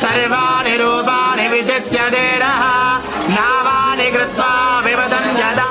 सर्वाणि रूपाणि विजित्य देरः नामानि कृत्वा विवदन् यदा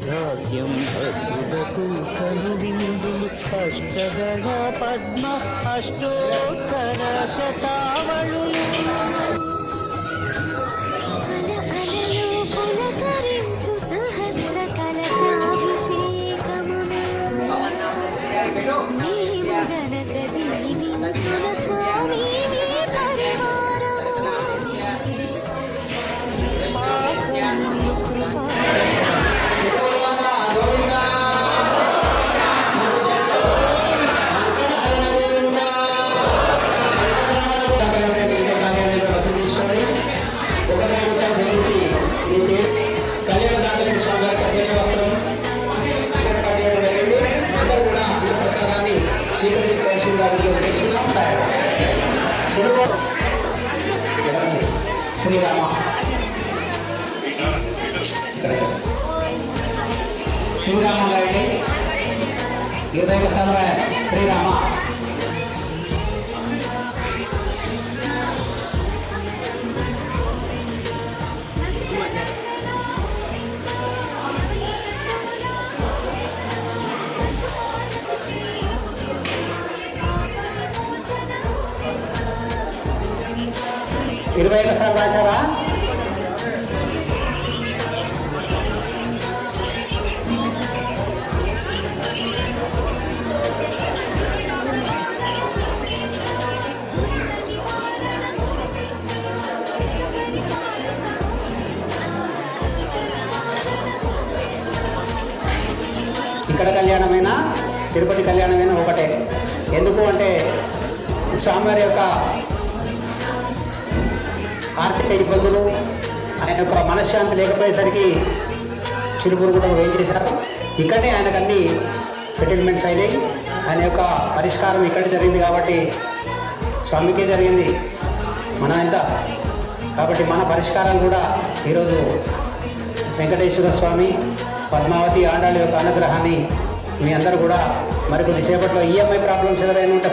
భాగ్యం భద్రులకు కను విందులు అష్టదళ పద్మ అష్టోత్తర శతావళులు శ్రీరామ శ్రీరామ గారిని 21 సార్లు శ్రీరామ ఇరవై సార్లు రాశారా? తిరుపతి కళ్యాణమైనా ఒకటే. ఎందుకు అంటే స్వామివారి యొక్క ఆర్థిక ఇబ్బందులు, ఆయన యొక్క మనశ్శాంతి లేకపోయేసరికి చిలుపూరు కూడా వేయించేశారు. ఇక్కడనే ఆయనకు అన్ని సెటిల్మెంట్స్ అయినాయి. ఆయన యొక్క పరిష్కారం ఇక్కడ జరిగింది కాబట్టి స్వామికే జరిగింది, మనం ఎంత. కాబట్టి మన పరిష్కారం కూడా ఈరోజు వెంకటేశ్వర స్వామి, పద్మావతి ఆండాళ్ళ యొక్క అనుగ్రహాన్ని మీ అందరూ కూడా మరికొద్ది సేపట్లో ఈఎంఐ ప్రాబ్లమ్స్ ఎవరైనా ఉంటే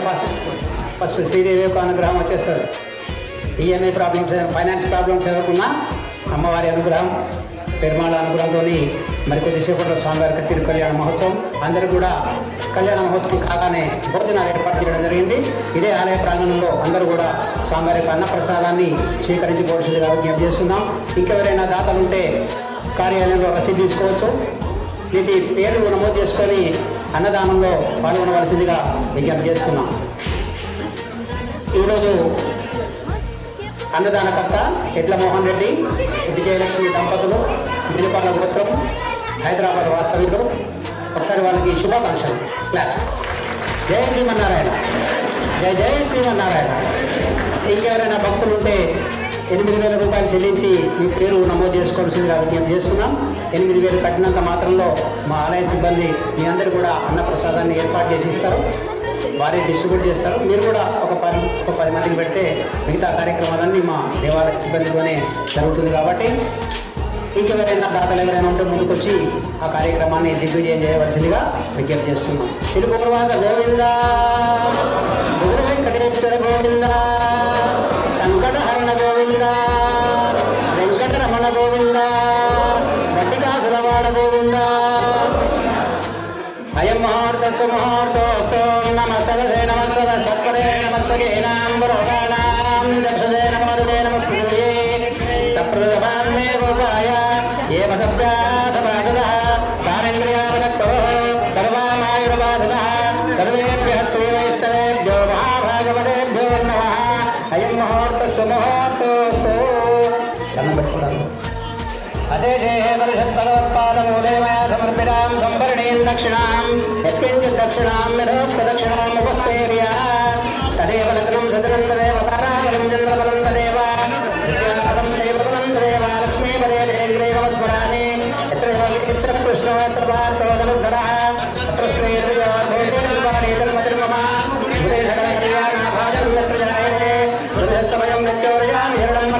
ఫస్ట్ శ్రీదేవి యొక్క అనుగ్రహం వచ్చేస్తుంది. ఈఎంఐ ప్రాబ్లమ్స్, ఫైనాన్స్ ప్రాబ్లమ్స్ ఎవరుకున్నా అమ్మవారి అనుగ్రహం, పెరుమాళ అనుగ్రహంతో మరికొద్ది సేపట్లో స్వామివారికి తిరు కళ్యాణ మహోత్సవం. అందరూ కూడా కళ్యాణ మహోత్సవం కాగానే భోజనాలు ఏర్పాటు చేయడం జరిగింది. ఇదే ఆలయ ప్రాంగణంలో అందరూ కూడా స్వామివారి యొక్క అన్నప్రసాదాన్ని స్వీకరించుకోవాల్సిందిగా విజ్ఞప్తి చేస్తున్నాం. ఇంకెవరైనా దాతలు ఉంటే కార్యాలయంలో రసీదు తీసుకోవచ్చు. వీటి పేర్లు నమోదు చేసుకొని అన్నదానంలో పాల్గొనవలసిందిగా విజ్ఞప్తి చేస్తున్నాం. ఈరోజు అన్నదానకర్త ఎడ్ల మోహన్ రెడ్డి, విజయలక్ష్మి దంపతులు, మినపాల గోత్రం, హైదరాబాద్ వాస్తవ్యులు. ఒకసారి వాళ్ళకి శుభాకాంక్షలు, క్లాప్స్. జై శ్రీమన్నారాయణ, జై జై శ్రీమన్నారాయణ. ఇంకెవరైనా భక్తులు ఉంటే 8,000 రూపాయలు చెల్లించి మీ పేరు నమోదు చేసుకోవాల్సిందిగా విజ్ఞప్తి చేస్తున్నాం. 8,000 కట్టినంత మాత్రంలో మా ఆలయ సిబ్బంది మీ అందరూ కూడా అన్నప్రసాదాన్ని ఏర్పాటు చేసి ఇస్తారు, వారే డిస్ట్రిబ్యూట్ చేస్తారు. మీరు కూడా ఒక 10 మందికి పెడితే మిగతా కార్యక్రమాలన్నీ మా దేవాలయ సిబ్బందితోనే జరుగుతుంది. కాబట్టి ఇంకెవరైనా దాతలు ఎవరైనా ఉంటే ముందుకొచ్చి ఆ కార్యక్రమాన్ని దిగ్విజయం చేయవలసిందిగా విజ్ఞప్తి చేస్తున్నాం. తిరుపూర్వాత గోవింద, గురు వెంకటేశ్వర గోవింద, సంకటహరణ గోవింద, వెంకటరమణ గోవింద, గట్టికాసురవాడ గోవింద. అయం ముహూర్తస్సు ముహూర్తోస్తో నమ సదసే నమ సద సత్పదే నమ సగేనాం పురోగాణాం దక్షదే నమ మధుదే నమ పృథివ్యే సప్రదభాం మే గోపాయ ఏవ సభ్యాసభాసదః తానేంద్రియావనక్తో సర్వామాయుర్బాధదః సర్వేభ్యః శ్రీవైష్ణవేభ్యో మహాభాగవతేభ్యో నమః. అయం ముహూర్తస్సు ముహూర్తోస్తో అశేషే పరిషద్భగవత్పాదమూలే మయా సమర్పితాం సంభరణీం దక్షిణాం యత్కించిత్ దక్షిణాం యథోక్తదక్షిణాం ఉపస్థేర్యా తదేవ లగ్నం సదనం తదేవ తారాబలం చంద్రబలం తదేవ విద్యాబలం దేవబలం తదేవ లక్ష్మీపదే దేంద్రే నమస్మరామి. యత్ర యోగిత్సర కృష్ణో యత్ర భారతో ధనుర్ధరః తత్ర శ్రీర్విజయో భూతేర్వాణీ ధర్మధర్మమ ఉదే సకల కళ్యాణాభాజం యత్ర జాయతే హృదయస్తమయం నిత్యోరయామి శరణం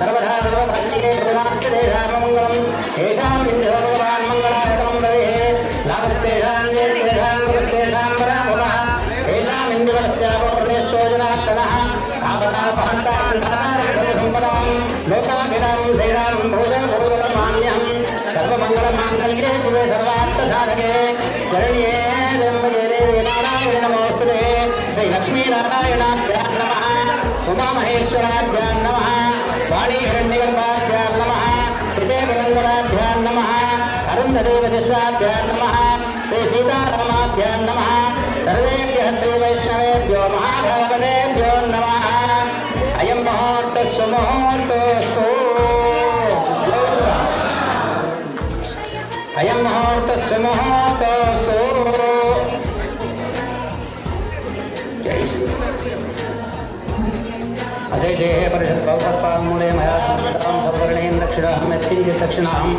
సర్వదా సర్వభక్తికే గురునాథేషామంగళం ఏషాం వింధ్యో భగవాన్ మంగళాయతనం రవే లాభస్తేషాం జయతేషాం జగత్తేషాం పరాభవః ఏషాం ఇంద్రవస్యాపప్రదేశో జనార్దనః ఆపదాపహంతారంధాతారం లోకాభిరామం శ్రీరామం భూతభూతమామ్యహం సర్వమంగళమాంగళ్యే శివే సర్వార్థసాధకే శరణ్యే త్ర్యంబకే దేవి నారాయణి నమోస్తుతే. శ్రీ లక్ష్మీనారాయణాభ్యాం నమః, ఉమామహేశ్వరాభ్యాం నమః, వాణీహిరణ్యగర్భాభ్యాం నమః, శ్రీదేవనందనాభ్యాం నమః, అరుంధదేవశిష్టాభ్యాం నమః, శ్రీ సీతారామాభ్యాం నమః. సర్వేభ్యః శ్రీవైష్ణవేభ్యో మహాభాగవతేభ్యో నమః. అయం ముహూర్తస్సు ముహూర్తోస్తు, అయం ముహూర్తస్సు ముహూర్తోస్తు. జై శ్రీ అశేషే పరిషద్భగవత్పాదమూలే మయా సమర్పితాం సవర్ణీం దక్షిణాం యత్కించిత్ దక్షిణాం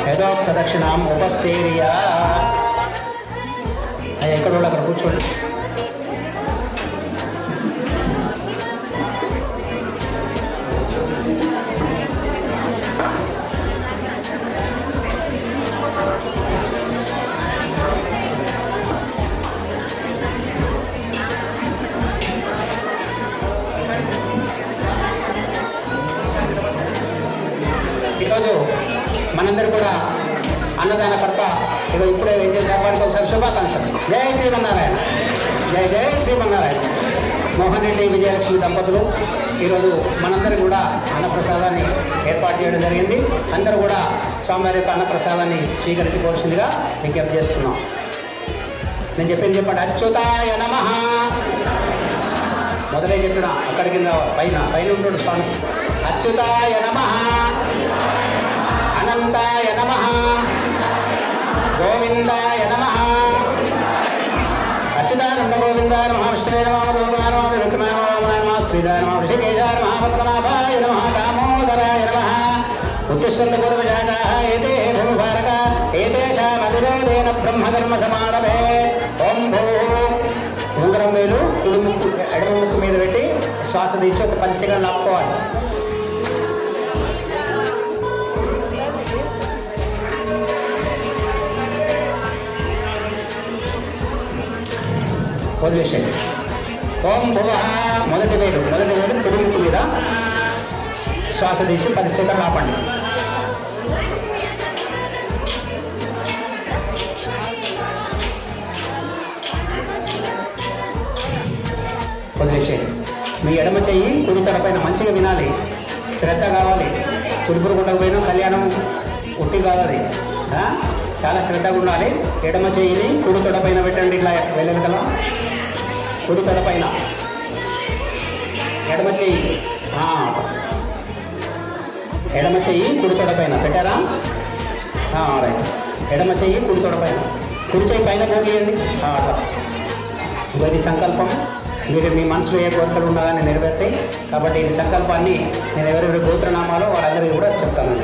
యథోక్త దక్షిణాం ఉపస్థేర్యా. అది ఎక్కడ అక్కడ కూర్చోండి. ఈరోజు మనందరూ కూడా అన్నదానకర్త ఇప్పుడే వ్యాపారికి ఒకసారి శుభాకాంక్షలు. జై శ్రీమన్నారాయణ, జై జై శ్రీమన్నారాయణ. మోహన్ రెడ్డి, విజయలక్ష్మి దంపతులు ఈరోజు మనందరూ కూడా అన్నప్రసాదాన్ని ఏర్పాటు చేయడం జరిగింది. అందరూ కూడా స్వామివారి యొక్క అన్నప్రసాదాన్ని స్వీకరించుకోవాల్సిందిగా విజ్ఞప్తి చేస్తున్నాం. నేను చెప్పింది చెప్పండి. అచ్యుతాయ నమః. మొదలే చెప్పిన అక్కడికి పైన ఉంటాడు స్వామి. అచ్యుతాయ నమః, అనంతాయ నమః, గోవిందాయ నమః, అచ్యుతాయ నమ గోవిందాయ నమ విష్ణువే నమ రూపాయ నమ విక్రమాయ నమ శ్రీదాయ నమ ఋషికేశాయ నమ పద్మనాభాయ నమ దామోదరాయ నమ ఉత్తిష్టంత పూర్వజాతాః ఏతే భూభారక ఏతేషామతిరోధేన బ్రహ్మకర్మ సమారభే. ఓం భూ ఉంగరం వేలు కుడి ముక్కు ఎడమ ముక్కు మీద పెట్టి శ్వాస తీసి ఒక 10 సెకండ్లు ఆపుకోవాలి. వదిలేసేయండి. ఓం భువ మొదటి వేలు కుడి ముక్కు మీద శ్వాస తీసి 10 సెకండ్లు ఆపండి. వదిలేసేయండి. మీ ఎడమ చెయ్యి కుడి తలపైన మంచిగా వినాలి, శ్రద్ధ కావాలి. తులుపురు కొట్టకపోయినా కళ్యాణం ఉట్టి కాదు అది. చాలా శ్రద్ధగా ఉండాలి. ఎడమ చెయ్యిని కుడి తొడపైన పెట్టండి. ఇట్లా వెళ్ళగల కుడి తొడపైన ఎడమ చెయ్యి కుడి తొడపైన పెట్టారా? రైట్. ఎడమ చెయ్యి కుడి తొడపైన, కుడి చెయ్యి పైన పోగేయండి. అట్లా. ఇది సంకల్పం. మీరు మీ మనసులో ఏ కోరికలు ఉండగానే నెరవేర్తాయి. కాబట్టి ఈ సంకల్పాన్ని నేను ఎవరెవరి గోత్రనామాలో వాళ్ళందరికీ కూడా చెప్తాను.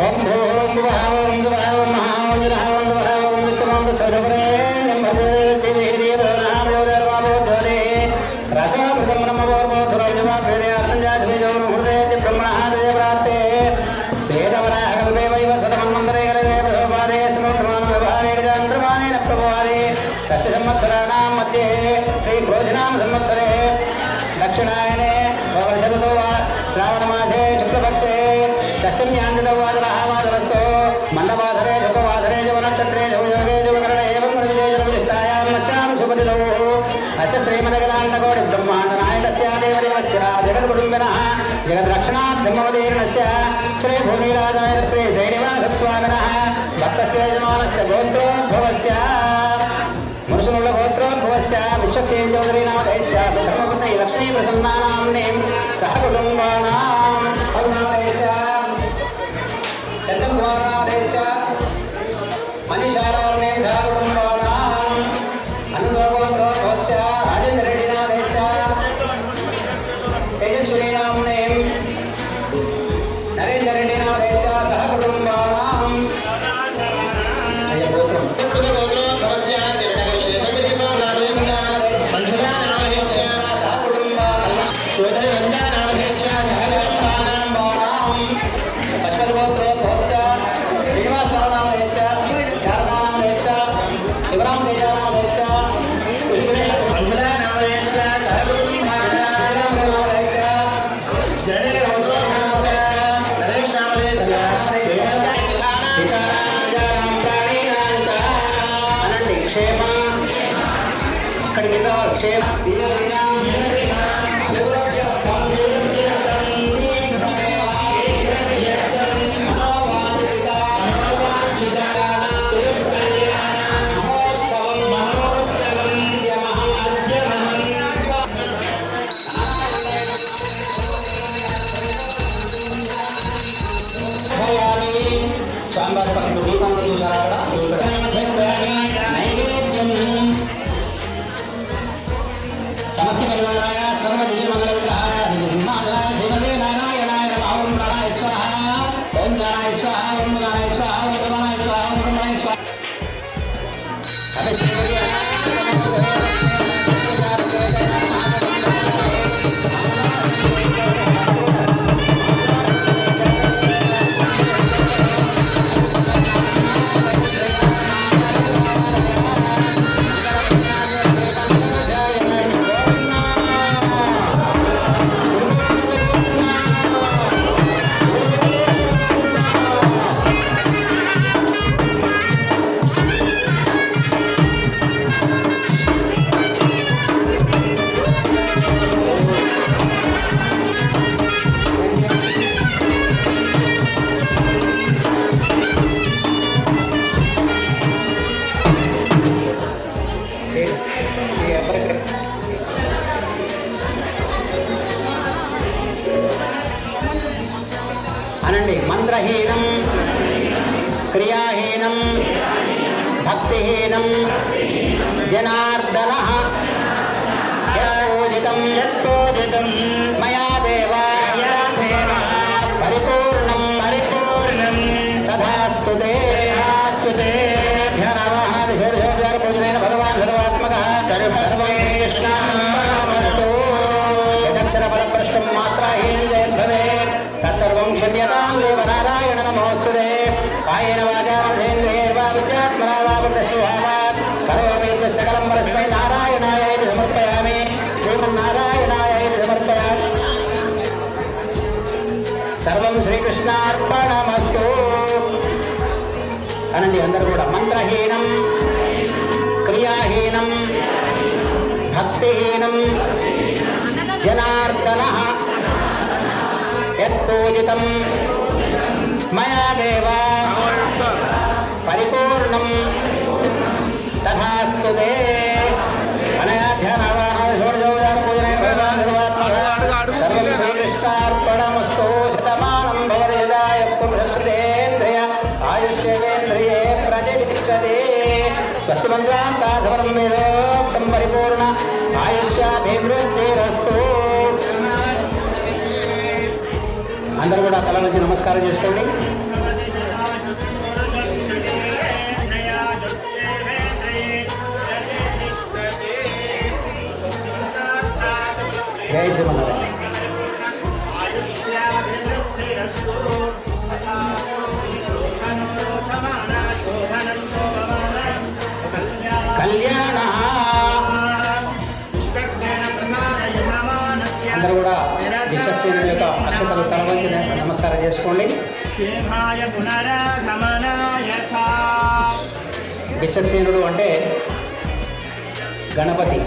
ఓం భూం భువాం భువాం మహాం జనహాం భువాం నిత్యమాం చౌదవరే నిమ్మదే శివేరి భవనాం యోజర్వామో జ్వలే రసమృతం బ్రహ్మవోర్మో సురజమా ప్రేరే అర్జాజ్వేజో హృదయ బ్రహ్మణాదయ ప్రాప్తే సేదవరాహ కల్పే వైవ సతమన్మంతరే కలగే భగవాదే సముద్రమాన వ్యవహారే చంద్రమానేన ప్రభవాదే దశ సంవత్సరాణాం మధ్యే శ్రీ క్రోధినామ సంవత్సరే దక్షిణాయనే శరదో శ్రావణమాసే శుక్లపక్షే షష్టమ్యాందితవాదరహావాదరస్తో మందవాధరే శుభవాధరే జవనక్షత్రే జవయోగే జవకరణే ఏవంగణవిజయ జన్మనిష్టాయాం మత్స్యాం శుభదిదౌ అస్య శ్రీమదగదాండకోటి బ్రహ్మాండ నాయకస్య దేవదేవస్య జగద్కుటుంబినః జగద్రక్షణార్థమవదీర్ణస్య శ్రీ భూమిరాజమేంద్ర శ్రీ శ్రీనివాసస్వామినః భక్తస్య యజమానస్య గోత్రోద్భవస్య మురుసునుల గోత్రోద్భవస్య విశ్వక్షేణ చౌదరీ నామధేస్య ధర్మపత్ని లక్ష్మీ ప్రసన్నానాంనే సహ కుటుంబానాం అరుణాదేశ చంద్రకుమారాదేశ మనీషారామే సహ కుటుంబానాం అనంతగోత్రోద్భవస్య రాజేంద్ర రెడ్డి నామధేస్య తేజస్విని నామ్నే నరేంద్ర రెడ్డి నామధేస్య సహ కుటుంబానాం అయ్య గోత్రం క్షేమ ఇక్కడికి క్షేమ స్వామివారి పక్కన దీపంలో చూసారా అక్కడ నైవేద్యం సమస్త కళ్యాణాయ సర్వ దివ్యమంగళ విగ్రహాయ దివ్యసింహాయ శ్రీమతే నారాయణాయ నమః. ఓం ప్రాణాయ స్వాహ, ఓం జ్ఞానాయ స్వాహ, ఓం జ్ఞానాయ స్వాహ, ఓం బ్రహ్మణాయ స్వాహ, ఓం బ్రహ్మణాయ స్వాహ. అనండి. మంత్రహీనం, క్రియాహీనం, భక్తిహీనం, జనా మయా దేవ పరిపూర్ణం తథాస్తు తే పూజనైన భగవాన్ సర్వాత్మక యదక్షర ఫలప్రష్టం మాత్రాహీనం జయద్భవేత్ తత్సర్వం క్షమ్యతాం దేవ నారాయణ నమోస్తుతే కాయేన వాచా మనసేంద్రియైర్వా విద్యాత్మనా వా ప్రదస్వభావాత్ కరోమి సకలం పరస్మై నారాయణాయ ఇతి సమర్పయామి శ్రీమన్నారాయణాయ ఇతి సమర్పయామి సర్వం శ్రీకృష్ణార్పణమస్తు అనండి అందరూ కూడా మంత్రహీనం క్రియాహీనం భక్తిహీనం జనార్దన యత్పూజితం మయా దేవ పరిపూర్ణం తథాస్తు తే సర్వం శ్రీకృష్ణార్పణమస్తు శతమానం భవతి యదాయ పురుషశ్రుతేంద్రియ ఆయుష్యేంద్రియే ప్రతిష్టతే స్వస్తి మంత్రాంతా సమరం వేదోక్తం పరిపూర్ణ ఆయుష్యాభివృద్ధిరస్తు. అందరూ కూడా తల వచ్చి నమస్కారం చేసుకోండి. జై శ్రీమన్నారాయణ. కళ్యాణ అందరూ కూడా విశ్వక్షేణుడి యొక్క అక్షతలు తలవంచి నమస్కారం చేసుకోండి. విశ్వక్షేణుడు అంటే గణపతి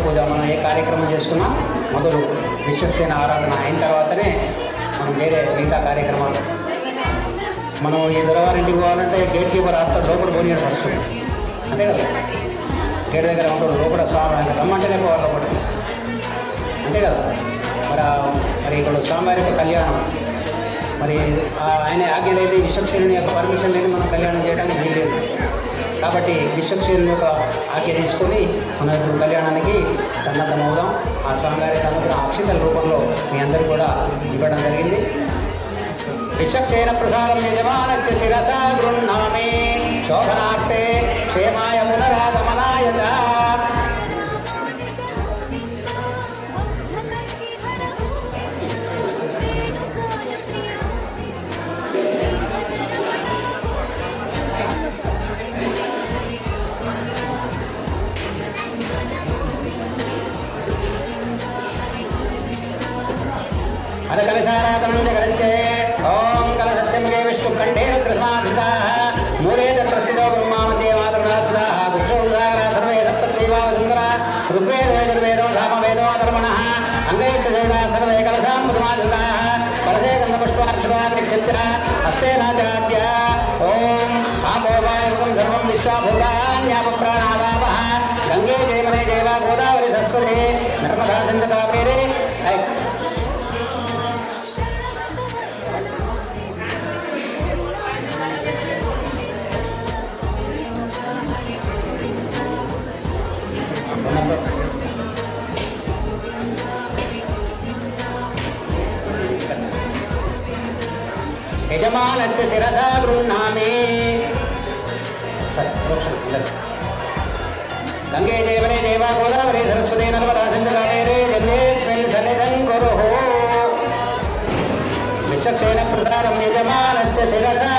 పూజ. మనం ఏ కార్యక్రమం చేసుకున్నా మొదలు విశ్వక్సేన ఆరాధన అయిన తర్వాతనే మనం వేరే మిగతా కార్యక్రమాలు. మనం ఈ దొరవారింటికి పోవాలంటే గేట్ కీపర్ ఆఫ్టర్ లోపల పోనీయడం ఫస్ట్, అంతే కదా. గేట్ దగ్గర ఉంటాడు లోపల స్వామి ఆయన రమ్మంటేనే పోవాలి లోపల, అంతే కదా. మరి ఇక్కడ స్వామివారి యొక్క కళ్యాణం, మరి ఆయన ఆజ్ఞ లేదు, విశ్వక్షేణుని యొక్క పర్మిషన్ లేదు మనం కళ్యాణం చేయడానికి వీల్లేదు. కాబట్టి విశ్వక్షేణుని యొక్క ఆజ్ఞ తీసుకొని మనం ఇప్పుడు కళ్యాణానికి సన్నద్ధమవుదాం. ఆ స్వామివారికి అనుగ్రహం అక్షింతల రూపంలో మీ అందరూ కూడా ఇవ్వడం జరిగింది. విశ్వక్షేణ ప్రసాదం యజమానస్య శిరసా గృహ్ణామి శోభనార్థే క్షేమాయ పునరాగమనాయ చ. అద కలశారాధనం జగరస్యే ఓం కలశస్య ముఖే విష్ణుఖండే రుద్రసమాధితాః మూలే తత్రస్థితో బ్రహ్మామదేవాదరుణాసురాః గుచ్చోదాగరా సర్వే సప్తదేవావసుందరా ఋగ్వేదో యజుర్వేదో సామవేదో అధర్వణః అంగైశ్చ దేవతా సర్వే కలశాంబుధమాధృతాః కలశే గంధపుష్పార్చితా తిష్టంచ హస్తే నాచాద్య ఓం ఆపోవాయుగం సర్వం విశ్వాభూతాన్యాపప్రాణావాపః గంగే జయమనే జయవ గోదావరి సరస్వతి నర్మదా సింధు కావేరీ. యజమానస్య శిరసా గృహ్ణామి. గంగే దేవనే దేవా గోదావరి సరస్వతి నర్మదా సింధు కావేరీ జలేస్మిన్ సన్నిధం కురుః. విశ్వక్షేణ ప్రసాదం యజమానస్య శిరసా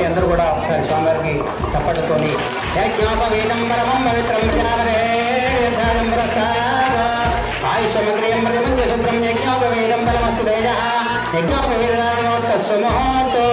కాబట్టి అందరూ కూడా ఒకసారి స్వామివారికి చప్పట్లతోని యజ్ఞోపవీతం పరమం పవిత్రం ఆయుష్మగ్రియం ప్రతిమంజ శుభ్రం యజ్ఞోపవీతం బలమస్సు తేజ యజ్ఞోపవీతస్సు ముహూర్తో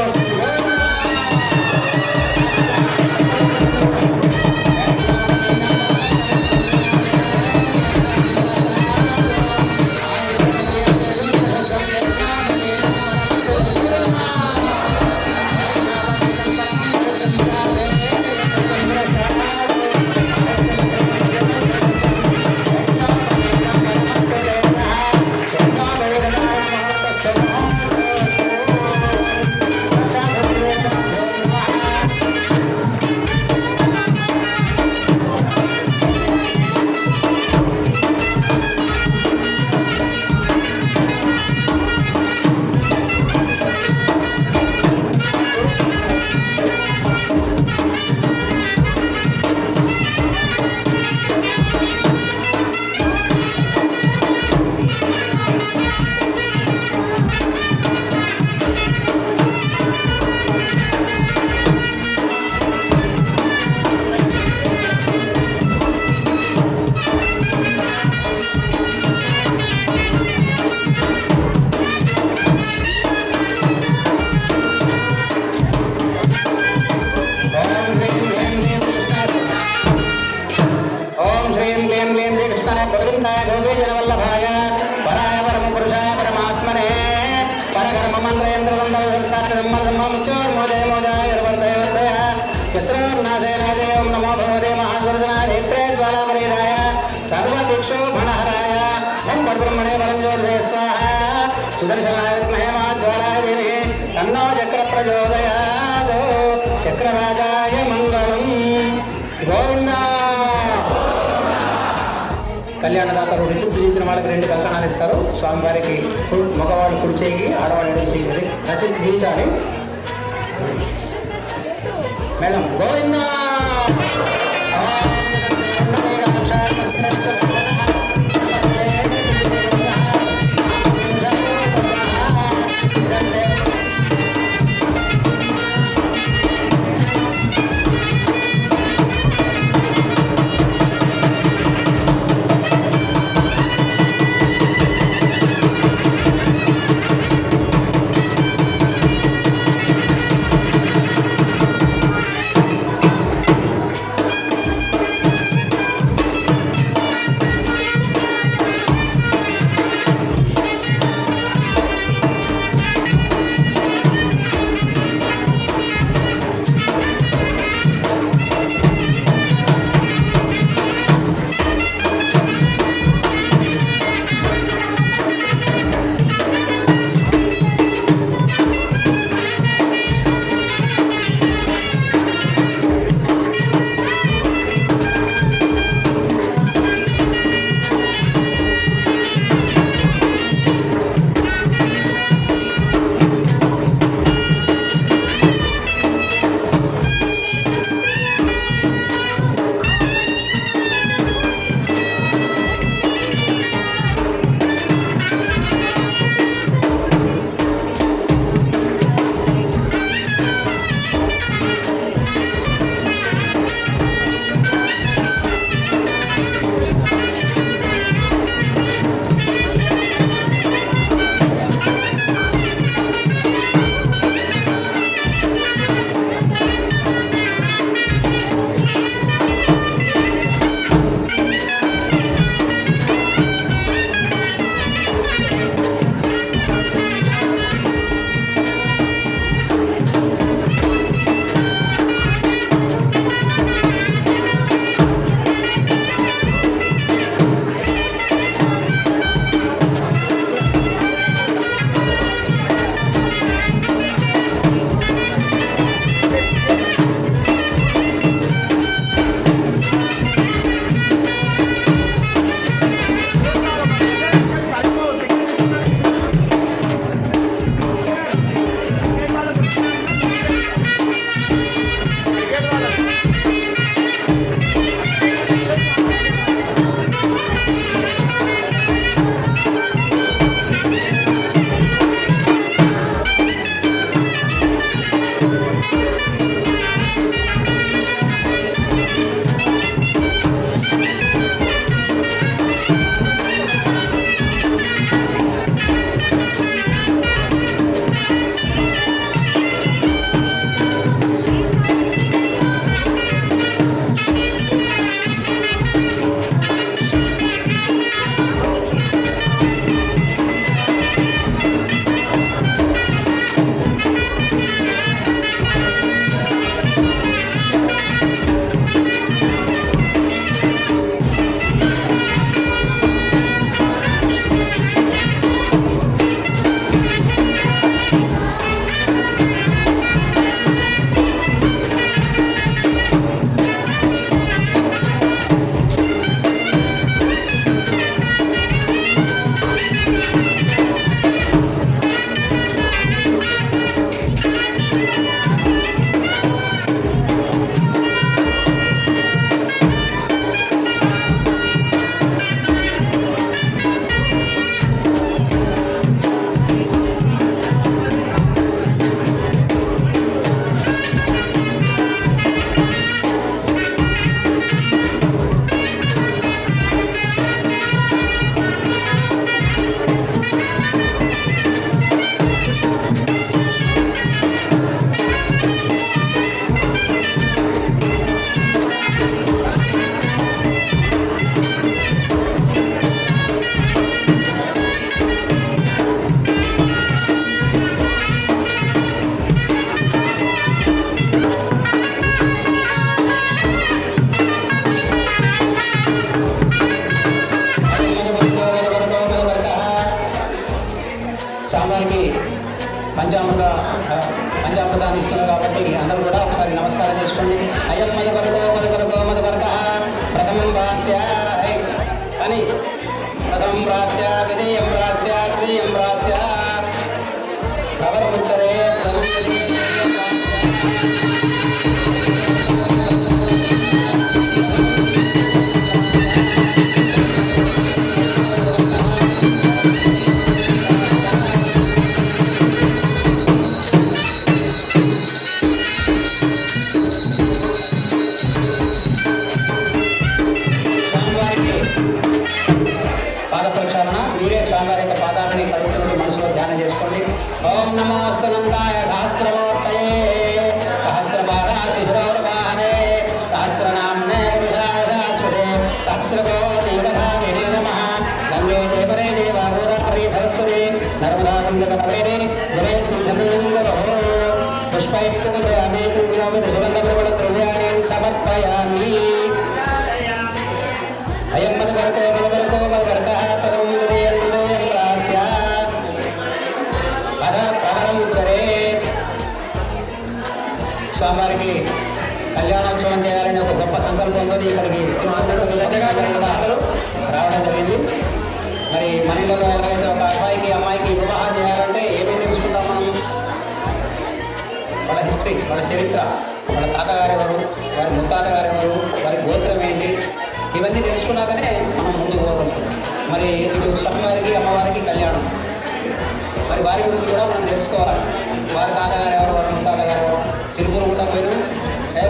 గోవిందాయ గోపీజనవల్లభాయ పరాయ పరమ పురుషాయ పరమాత్మనే పరకర్మమంత్రయంత్రదండోదయ చిత్రనాథే నాదే ఓం నమో భగవతే మహాసురజనాయ నేత్రే జ్వాలాపరీరాయ సర్వదీక్షోభణహరాయ ఓం పరబ్రహ్మణే పరంజ్యోతిషే స్వాహ సుదర్శనాయ విద్మహే మహాజ్వాలాయ దేవి తన్నో చక్ర ప్రచోదయాదో చక్రరాజాయ మంగళం గోవిందా. కళ్యాణదాతలు రిసిప్ట్ ఇచ్చిన వాళ్ళకి 2 కంకణాలు ఇస్తారు. స్వామివారికి మగవాళ్ళు కుడి చేయి, ఆడవాళ్ళు ఎడమ చేయి రిసిప్ట్ తీయించాలి. మేడం గోవిందా. కాబట్టి అందరూ కూడా ఒకసారి నమస్కారం చేసుకోండి. అయం మధుపరక ప్రథమం ప్రాస్య అని ప్రథమం ప్రాస్య విధేయం ప్రాస్య శ్రీయం ప్రాస్య ప్రవరముచ్చరే ఓం నమోస్తు నందాయ సహస్రమూర్తయే సహస్రపాదాశిశురౌర్వాహనే సహస్రనామ్నే పురుషాయ శాశ్వతే సహస్రకోటియుగధారిణే నమః గంగే జయపరే దేవాగోదావరి సరస్వతి నర్మదా సింధుకపరే జలేస్మిన్నంగలో పుష్పైః సుగంధ ద్రవ్యాన్ని సమర్పయామి. అయం మధుపరకో మధుపరకః పదం విదేయం ప్రాస్య స్వామివారికి కళ్యాణోత్సవం చేయాలని ఒక గొప్ప సంకల్పంతో ఇక్కడికి రావడం జరిగింది. మరి మన ఇళ్ళలో ఎవరైతే ఒక అబ్బాయికి అమ్మాయికి వివాహం చేయాలంటే ఏమేమి తెలుసుకుంటాం మనం? వాళ్ళ హిస్టరీ, వాళ్ళ చరిత్ర, వాళ్ళ తాతగారు ఎవరు, వారి ముత్తాతగారు ఎవరు, వారి గోత్రం ఏంటి, ఇవన్నీ తెలుసుకున్నాకనే మనం ముందుకు పోగలుగుతాం. మరి ఇటు స్వామివారికి అమ్మవారికి కళ్యాణం, మరి వారి గురించి కూడా మనం తెలుసుకోవాలి. వారి తాతగారు ఎవరు, వారి ముత్తాతగారు ఎవరు, చిరుపురు కూడా పోయిన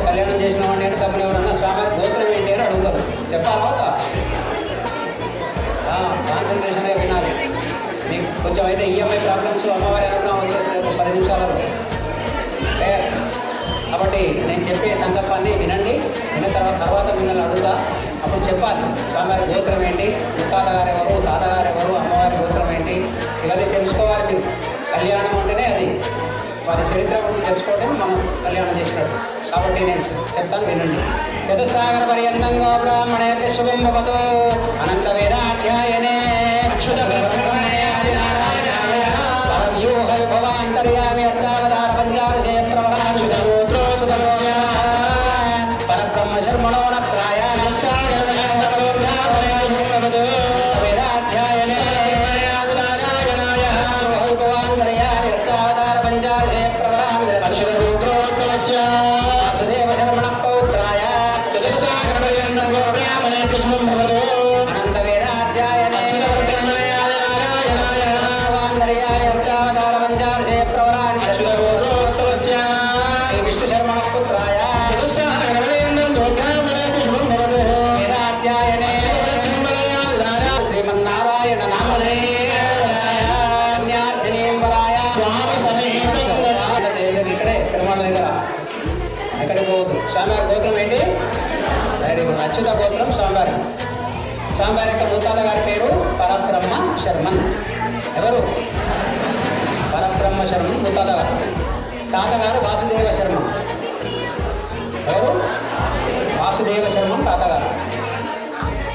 కళ్యాణం చేసిన వాడిని ఏంటి తప్పని ఎవరన్నా స్వామి గోత్రం ఏంటి అని అడుగుతారు. చెప్పాలా? కాన్సన్ట్రేషన్గా వినాలి. మీకు కొంచెం అయితే ఈఎంఐ ప్రాబ్లమ్స్ అమ్మవారి అనుగ్రహం వచ్చేస్తుంది 10 నిమిషాలలో. కాబట్టి నేను చెప్పే సంకల్పాన్ని వినండి. విన్న తర్వాత మిమ్మల్ని అడుగుతా. అప్పుడు చెప్పాలి స్వామివారి గోత్రం ఏంటి, ముత్తాతగారు ఎవరు, తాతగారు ఎవరు, అమ్మవారి గోత్రం ఏంటి, ఇవన్నీ తెలుసుకోవాలి. మీరు కళ్యాణం అంటేనే అది వారి చరిత్ర గురించి తెలుసుకోవడం మనం కళ్యాణం చేసినట్టు. కాబట్టి నేను చెప్తాను, వినండి. చతుస్సాగర పర్యంతంగా బ్రాహ్మణే శుభం భవతు అనంత వేదాధ్యాయనే వ్యూహ విభవాంతర్యామి అర్చావతార పంచారుషేత్రవరాక్షుతోత్రోచుతలోయ పరబ్రహ్మ శర్మణో న ప్రాయ వేదాధ్యాయనే విభవాంతర్యామి అర్చావతార పంచారుషే వాసుదేవ శర్మణ పౌత్రాయ అనంత వేదాధ్యాయనే విష్ణు శర్మణ పుత్రాయ వేదాధ్యాయనే శ్రీమన్నారాయణ నామనే ఇక్కడే తిరుమల దగ్గర ఎక్కడికి పోవచ్చు. స్వామివారి గోత్రం ఏంటి? అచ్యుత గోత్రం స్వామివారి. స్వామివారి యొక్క ముత్తాత గారి పేరు పరబ్రహ్మ శర్మన్. ఎవరు? పరబ్రహ్మ శర్మన్ ముత్తాత గారు. తాతగారు వాసుదేవ శర్మ. ఎవరు? వాసుదేవ శర్మన్ తాతగారు.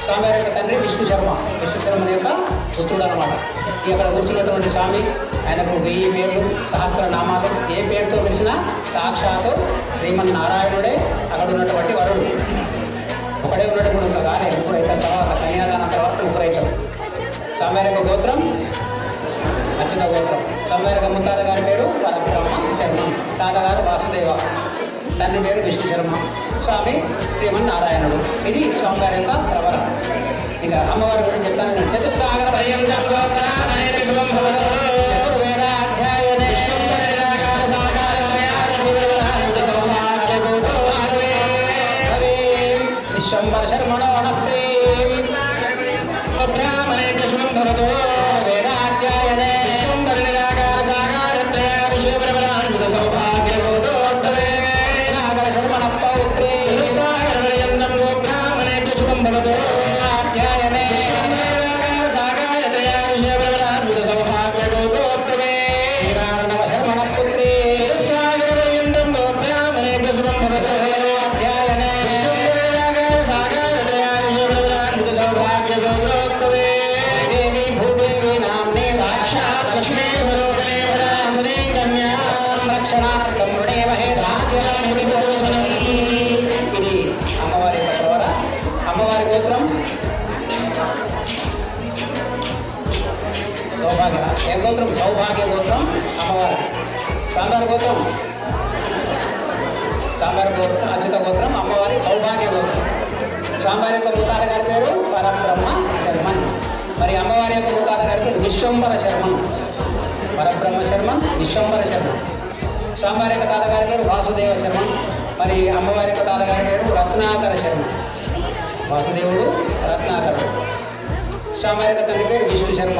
స్వామివారి యొక్క తండ్రి విష్ణు శర్మ. విష్ణు శర్మ యొక్క పుత్రుడు అనమాట. ఇక్కడ కూర్చున్నటువంటి స్వామి, ఆయనకు 1000 పేర్లు, సహస్రనామాలు. ఏ పేరుతో పిలిచినా సాక్షాత్తు శ్రీమన్నారాయణుడే అక్కడ ఉన్నటువంటి వరుడు. ఒకడే ఉన్నటువంటి ఇంకా కానీ ముగ్గురు అవుతారు. తర్వాత కన్యాదానం తర్వాత ముగ్గురు అవుతారు. స్వామివారి యొక్క గోత్రం అచ్యుత గోత్రం. స్వామివారి యొక్క ముత్తాత గారి పేరు పరబ్రహ్మ శర్మ. తాతగారు వాసుదేవ, తండ్రి పేరు విష్ణు శర్మ, స్వామి శ్రీమన్నారాయణుడు. ఇది స్వామివారి యొక్క ప్రవరం. ఇక అమ్మవారి గురించి చెప్తాను. చతుస్సాగర చతుర్వేదాధ్యాయనే విశ్వంబర శర్మణో బ్రాహ్మణే శుభం భవతు వేదాధ్యాయనే సౌభాగ్యగోత్రోత్తమే నాగర శర్మణ పౌత్రే బ్రాహ్మణే శుభం భవతు అధ్యాయనే సౌభాగ్యగోత్రోత్తమే శ్రీరామనవ శర్మణ పుత్రే బ్రాహ్మణే శుభం భవతు అధ్యాయనే సౌభాగ్యగోత్రోత్తమే ఏ గోత్రం? సౌభాగ్య గోత్రం అమ్మవారు. స్వామివారి గోత్రం అచ్యుత గోత్రం, అమ్మవారి సౌభాగ్య గోత్రం. స్వామివారి యొక్క ముతాత గారి పేరు పరబ్రహ్మ శర్మన్. మరి అమ్మవారి యొక్క ముతాత గారి పేరు విశ్వంబర శర్మన్. పరబ్రహ్మ శర్మన్, విశ్వంబర శర్మన్. స్వామివారి యొక్క తాతగారి పేరు వాసుదేవ శర్మన్. మరి అమ్మవారి యొక్క తాతగారి పేరు రత్నాకర శర్మ. వాసుదేవుడు రత్నాకరుడు. స్వామివారి యొక్క తండ్రి పేరు విష్ణు శర్మ.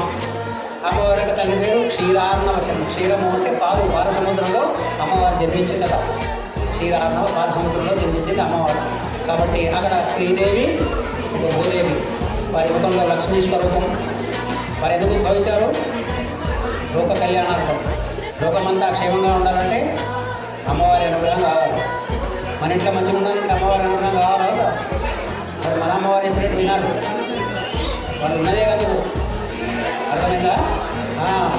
అమ్మవారి యొక్క తండ్రి పేరు క్షీరార్ణవ శర్మ. క్షీరము అంటే పాలు, పాల సముద్రంలో అమ్మవారు జన్మించిందట. క్షీరార్ణవ పాల సముద్రంలో జన్మించింది అమ్మవారు. కాబట్టి అక్కడ శ్రీదేవి, భూదేవి, వారి ముఖంలో లక్ష్మీ స్వరూపం. వారు ఎందుకు ఉద్భవించారు? లోక కళ్యాణార్థం. లోకమంతా క్షేమంగా ఉండాలంటే అమ్మవారి అనుగ్రహం కావాలి. మన ఇంట్లో మంచిగా ఉండాలంటే అమ్మవారి అనుగ్రహం కావాలా? మరి మన అమ్మవారి చెప్పినట్టు వినాలి. వాళ్ళు ఉన్నదే కదా, అర్థమైందా?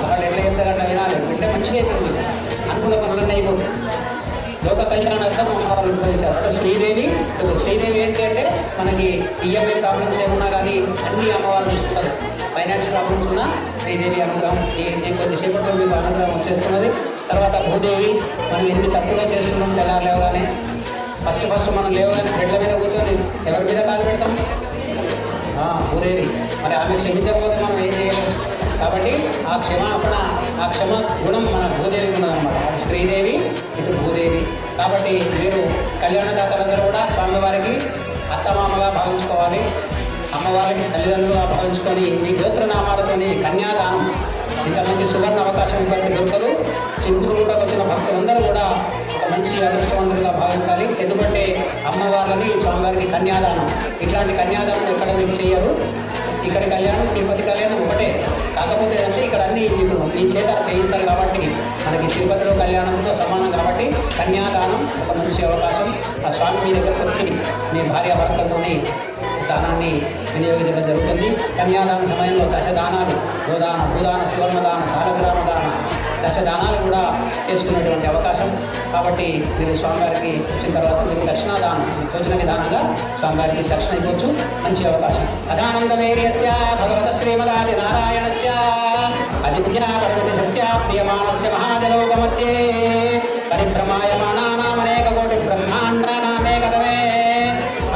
వాళ్ళు ఎట్లా చెప్తారంటే వినాలి. వింటే మంచిగా అవుతుంది. అనుకున్న పనులన్నీ అయిపోతుంది. లోక కళ్యాణార్థం అమ్మవారు ఉద్భవించారు. అంటే శ్రీదేవి ఏంటి అంటే మనకి ఈఎంఐ ప్రాబ్లమ్స్ ఏమున్నా కానీ అన్ని అమ్మవారు చూస్తారు. ఫైనాన్స్ ప్రాబ్లమ్స్ ఉన్నా శ్రీదేవి అనుగ్రహం నేను కొద్దిసేపట్లో మీకు అనుగ్రహం వచ్చేస్తున్నది. తర్వాత భూదేవి, మనం ఎన్ని తప్పుగా చేస్తున్నాం తెల్లారు లేవగానే. ఫస్ట్ మనం లేవగానే రెడ్ల మీద కూర్చొని ఎవరి మీద కాలు పెడతాం? భూదేవి. మరి ఆమె క్షమించకపోతే మనం ఏం చేయలేం. కాబట్టి ఆ క్షమ గుణం మన భూదేవికి ఉన్నదన్నమాట. శ్రీదేవి, ఇటు భూదేవి. కాబట్టి మీరు కళ్యాణదాతలందరూ కూడా స్వామివారికి అత్తమామగా భావించుకోవాలి. అమ్మవారికి తల్లిదండ్రులుగా భావించుకొని మీ గోత్రనామాలతోని కన్యాదానం, ఇంత మంచి సువర్ణ అవకాశం ఇప్పటికీ దొరకదు. చింతూరుకు వచ్చిన భక్తులందరూ కూడా ఒక మంచి అదృష్టవంతులుగా భావించాలి. ఎందుకంటే అమ్మవారిని స్వామివారికి కన్యాదానం, ఇట్లాంటి కన్యాదానం ఎక్కడ మీకు చేయరు. ఇక్కడి కళ్యాణం, తిరుపతి కళ్యాణం ఒకటే. కాకపోతే అంటే ఇక్కడ అన్నీ మీకు మీ చేత చేయిస్తారు కాబట్టి మనకి తిరుపతిలో కళ్యాణంతో సమానం. కాబట్టి కన్యాదానం ఒక మంచి అవకాశం. ఆ స్వామి మీ దగ్గరకు వచ్చి మీ భార్యాభర్తలతోని దానాన్ని వినియోగించడం జరుగుతుంది. కన్యాదాన సమయంలో దశదానాలు, గోదాన, భూదాన, సువర్ణదాన, సాలగ్రామ దాన, దశదానాలు కూడా చేసుకునేటువంటి అవకాశం. కాబట్టి మీరు స్వామివారికి వచ్చిన తర్వాత మీరు దక్షిణాదానం, భోజన విధానంగా స్వామివారికి దక్షిణ ఇవ్వచ్చు. మంచి అవకాశం. అదానందవేర్యస్య భగవత శ్రీమదాది నారాయణస్య అతిథ్యా పరిమితి శక్త్యా ప్రియమాణస్య మహాజలోక మధ్యే పరిభ్రమాయమానానామనేక కోటి బ్రహ్మాండానామేకతమే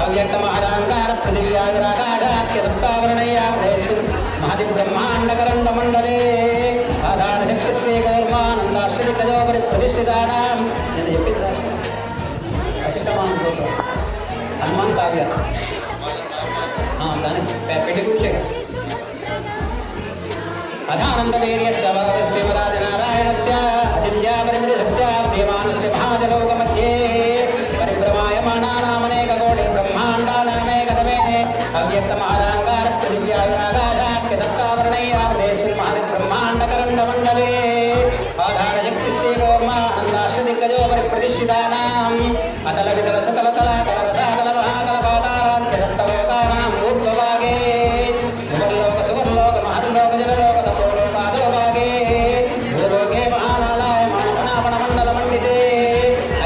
అవ్యక్తమహదాంగార పృథివ్యాయురాగాఢాఖ్యదత్తావరణయ్యా మహది బ్రహ్మాండకరండ మండలే ఆధార శక్తిశ్రీ గౌర్మానందాశ్వరికజోపరి ప్రతిష్ఠితానాం. నేను చెప్పింది వశిష్ఠమానం కోసం హనుమాన్ కావ్య దాన్ని పెట్టి కూర్చోగా అధానందవేర్యస్య భగవత్ శ్రీమదాది నారాయణస్య అతిథ్యా పరిమితి శక్త్యా ప్రియమాణస్య మహాజలోక మధ్యే పరిభ్రమాయమానానామనేక కోటి బ్రహ్మాండానామేకతమే అవ్యక్తమహాదాంగార పృథివ్యాయురాగాఢాఖ్యదత్తావరణయ్యా ప్రదేశ్వరి మహది బ్రహ్మాండకరండ మండలే ఆధార శక్తిశ్రీ గౌర్మానందాశ్వదిగ్గజోపరి ప్రతిష్ఠితానాం అతల వితల సతల తల తల రసాతల మహాతల పాతారాంతరప్తలోకానాం ఊర్ధ్వభాగే సువర్లోక సువర్లోక మహర్లోక జలలోక తపోలోకాధోభాగే భూలోకే మహానాళాయ మానపనాపణ మండల మండితే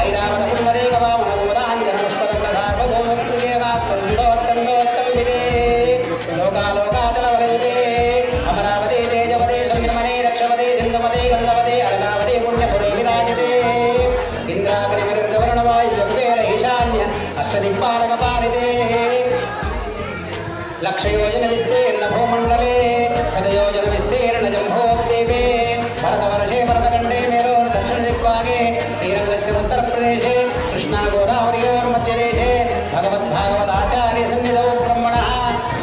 ఐరావత పుండరీక వామన గుమదాంజన పుష్పదండ సార్వభౌమోత్తండోత్తండోత్తంబిదే లోకాలోకాచల వలయుతే అమరావతి తేజవతే సంయమనే రక్షవతే దిందమతే గంధవతే అరగావతే పుణ్యపురే విరాజితే ఇంద్రాగ్నిమరుంగవర్ణవాయువేర ఈశాన్య అష్టదిక్పాలక పాలితే లక్షయోజన విస్తీర్ణ భూమండలే శతయోజన విస్తీర్ణ జంభోద్వీపే భరతవర్షే భరతఖండే మేరో దక్షిణ దిగ్భాగే శ్రీరంగస్య ఉత్తరప్రదేశే కృష్ణా గోదావరియోర్మధ్యదేశే భగవద్భాగవతాచార్య సన్నిధౌ బ్రహ్మణః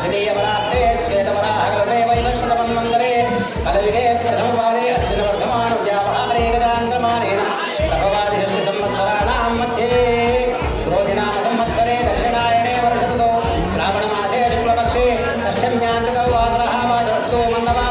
ద్వితీయపరార్థే శ్వేతవరాహకల్పే వైవస్వతమన్వంతరే కలయుగే ప్రథమపాదే అశ్వినవర్ధమాన వ్యాపహారే గదాంధ్రమానేన ప్రభవాదిషష్ఠ సంవత్సరాణాం మధ్యే క్రోధినామ సంవత్సరే దక్షిణాయనే వర్షతుతో శ్రావణమాసే శుక్లపక్షే షష్ఠమ్యాంతకౌ వాసరః వాసరస్తో మందమా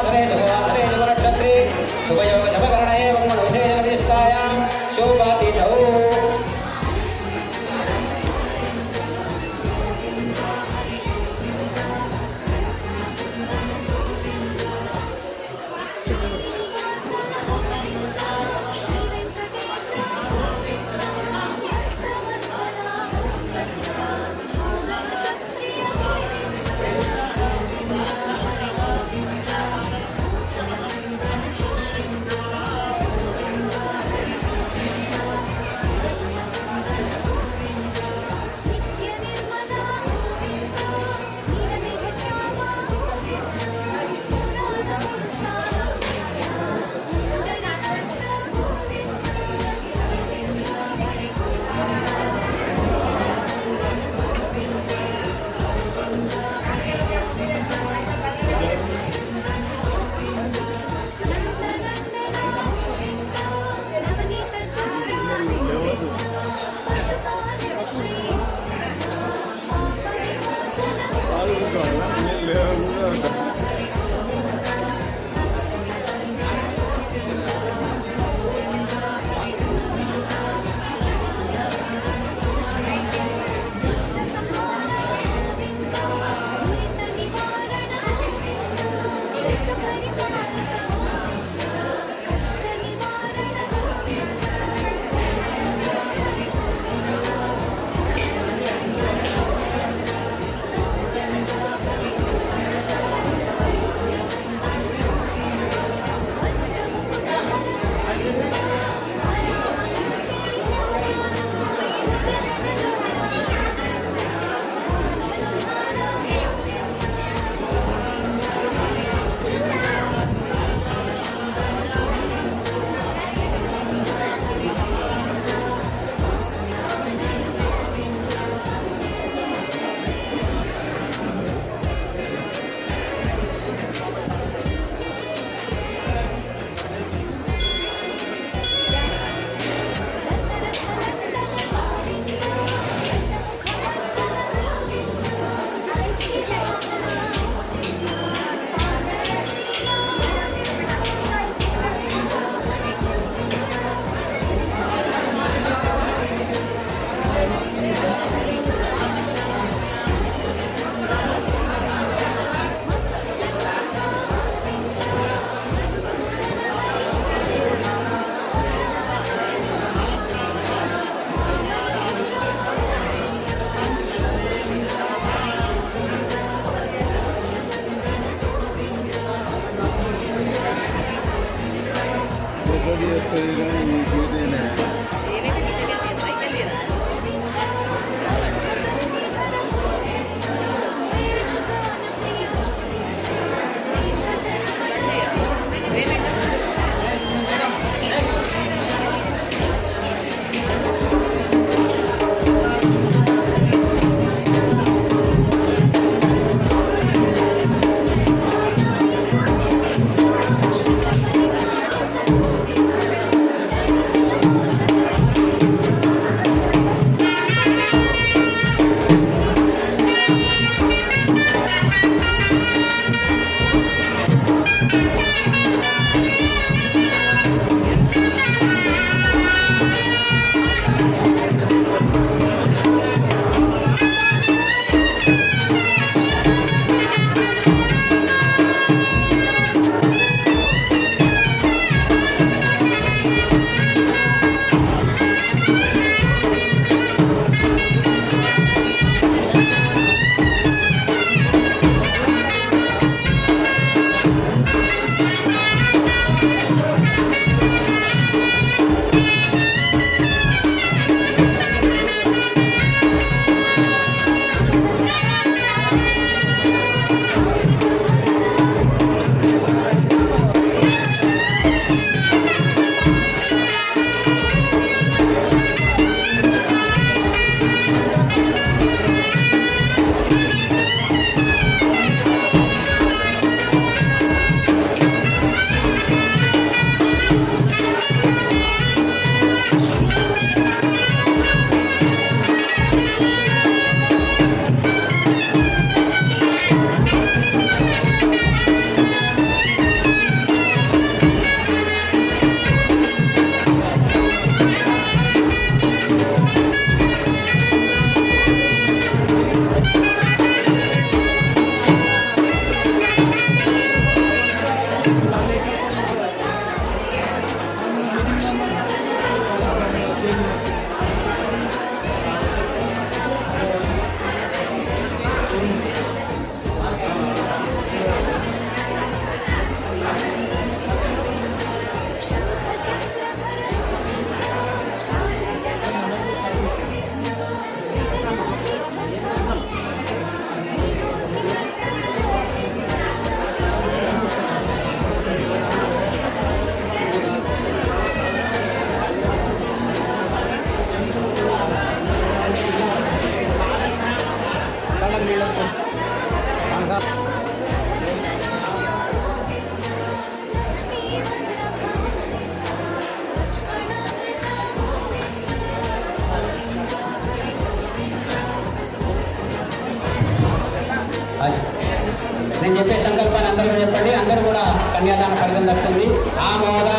నేను చెప్పే సంకల్పాన్ని అందరూ చెప్పండి. అందరూ కూడా కన్యాదాన ఫలితం దక్కుతుంది. ఆమోద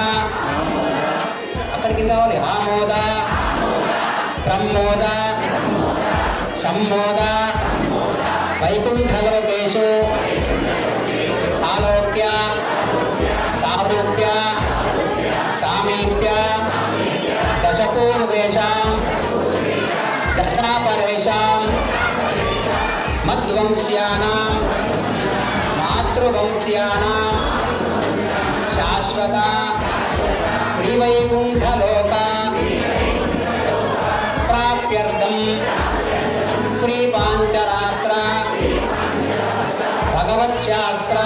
అక్కడికి కావాలి. ఆమోద ప్రమోద సమ్మోద వైకుంఠలోకేషు సాలోక్య సారూప్య సామీప్య దశపూర్వేషాం దశాపరేషాం మద్వంశ్యానాం మాతృవంశ్యానాం శాశ్వత శ్రీవైకుంఠలోక ప్రాప్త్యర్థం శ్రీపాంచరాత్ర భగవత్శాస్త్ర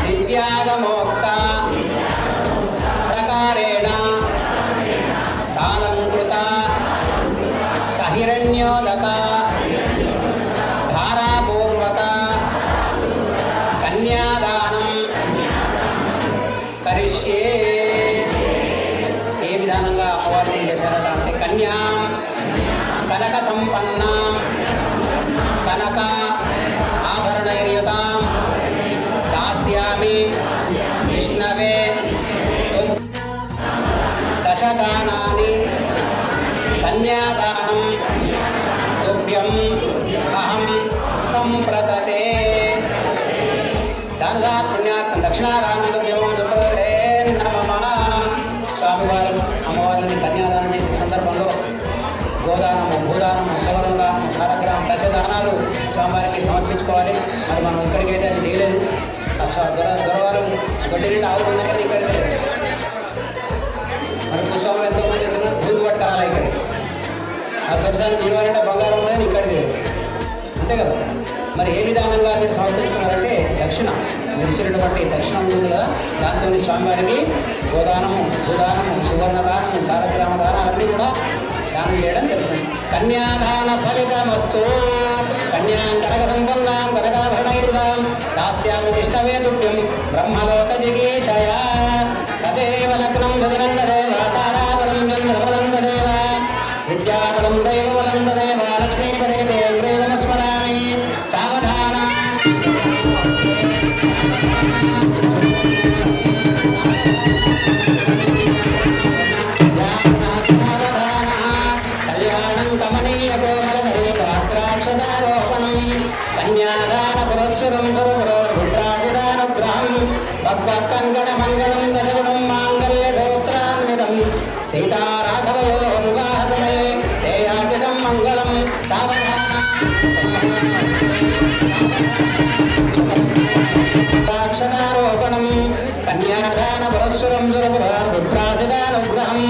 దివ్యాగమోక్త ప్రకారేణ సాలంకృత సహిరణ్యోదక ధారాపూర్వక కన్యాదానం కరిష్యే. ఏ విధానంగా అమ్మవారు చేశారట అంటే కన్యా కనక సంపన్న కనక ఆభరణైర్యుతాం దాస్యామి విష్ణవే దశదానాని కన్యాదానం తుభ్యం అహం సంప్రదతే. దానిగా పుణ్యార్థం దక్షిణాదానం తుభ్యం సంప్రదతే నమః. స్వామివారు అమ్మవారిని కన్యాదానం చేసే సందర్భంలో గోదానము భూదానము సవరం దానము సారగ్రామం దశదానాలు స్వామివారికి సమర్పించుకోవాలి. మరి మనం ఇక్కడికైతే అది తీయలేదు. దొరవారు గొడ్డి నుండి ఆవులు ఉన్న కానీ ఇక్కడికి లేదు. మరి భూస్వాములు ఎంతోమంది చెప్తున్నారు భూమి పట్టుకురాలి ఇక్కడికి. ఆ దర్శనం తీయవాలంటే బంగారం ఉందని ఇక్కడికి లేదు, అంతే కదా. మరి ఏ విధానంగా మీరు సమర్పించుకున్నారంటే దక్షిణ, మీరు ఇచ్చినటువంటి దక్షిణ ఉంటుంది కదా, దాంతో స్వామివారికి గోదానము భూదానము సువర్ణ దానము సారగ్రామ దానాలన్నీ కూడా దానం చేయడం జరుగుతుంది. కన్యాదాన ఫలితమస్తు. కన్యాం కనక సంపన్నాం కనకాభరణైర్యుతాం దాస్యామి విష్ణవే తుభ్యం బ్రహ్మలోక జిగీషయ. తదేవ లగ్నం గగనందదేవ తారాబలం చంద్రబలందదేవ విద్యాబలం దైవబలందదేవ లక్ష్మీపదే దేవే నమస్మరామి. సావధాన కన్యాదాన పురస్సురం రుద్రాజుదానుగ్రహం భగవత్కంకణ మంగళం దశగుణం మాంగళ్య సూత్రాన్వితం సీతారాఘవయో వివాహసమయే తేయాజితం మంగళం. సావధానారోపణం కన్యాదాన పురస్సురం రుద్రాజుదానుగ్రహం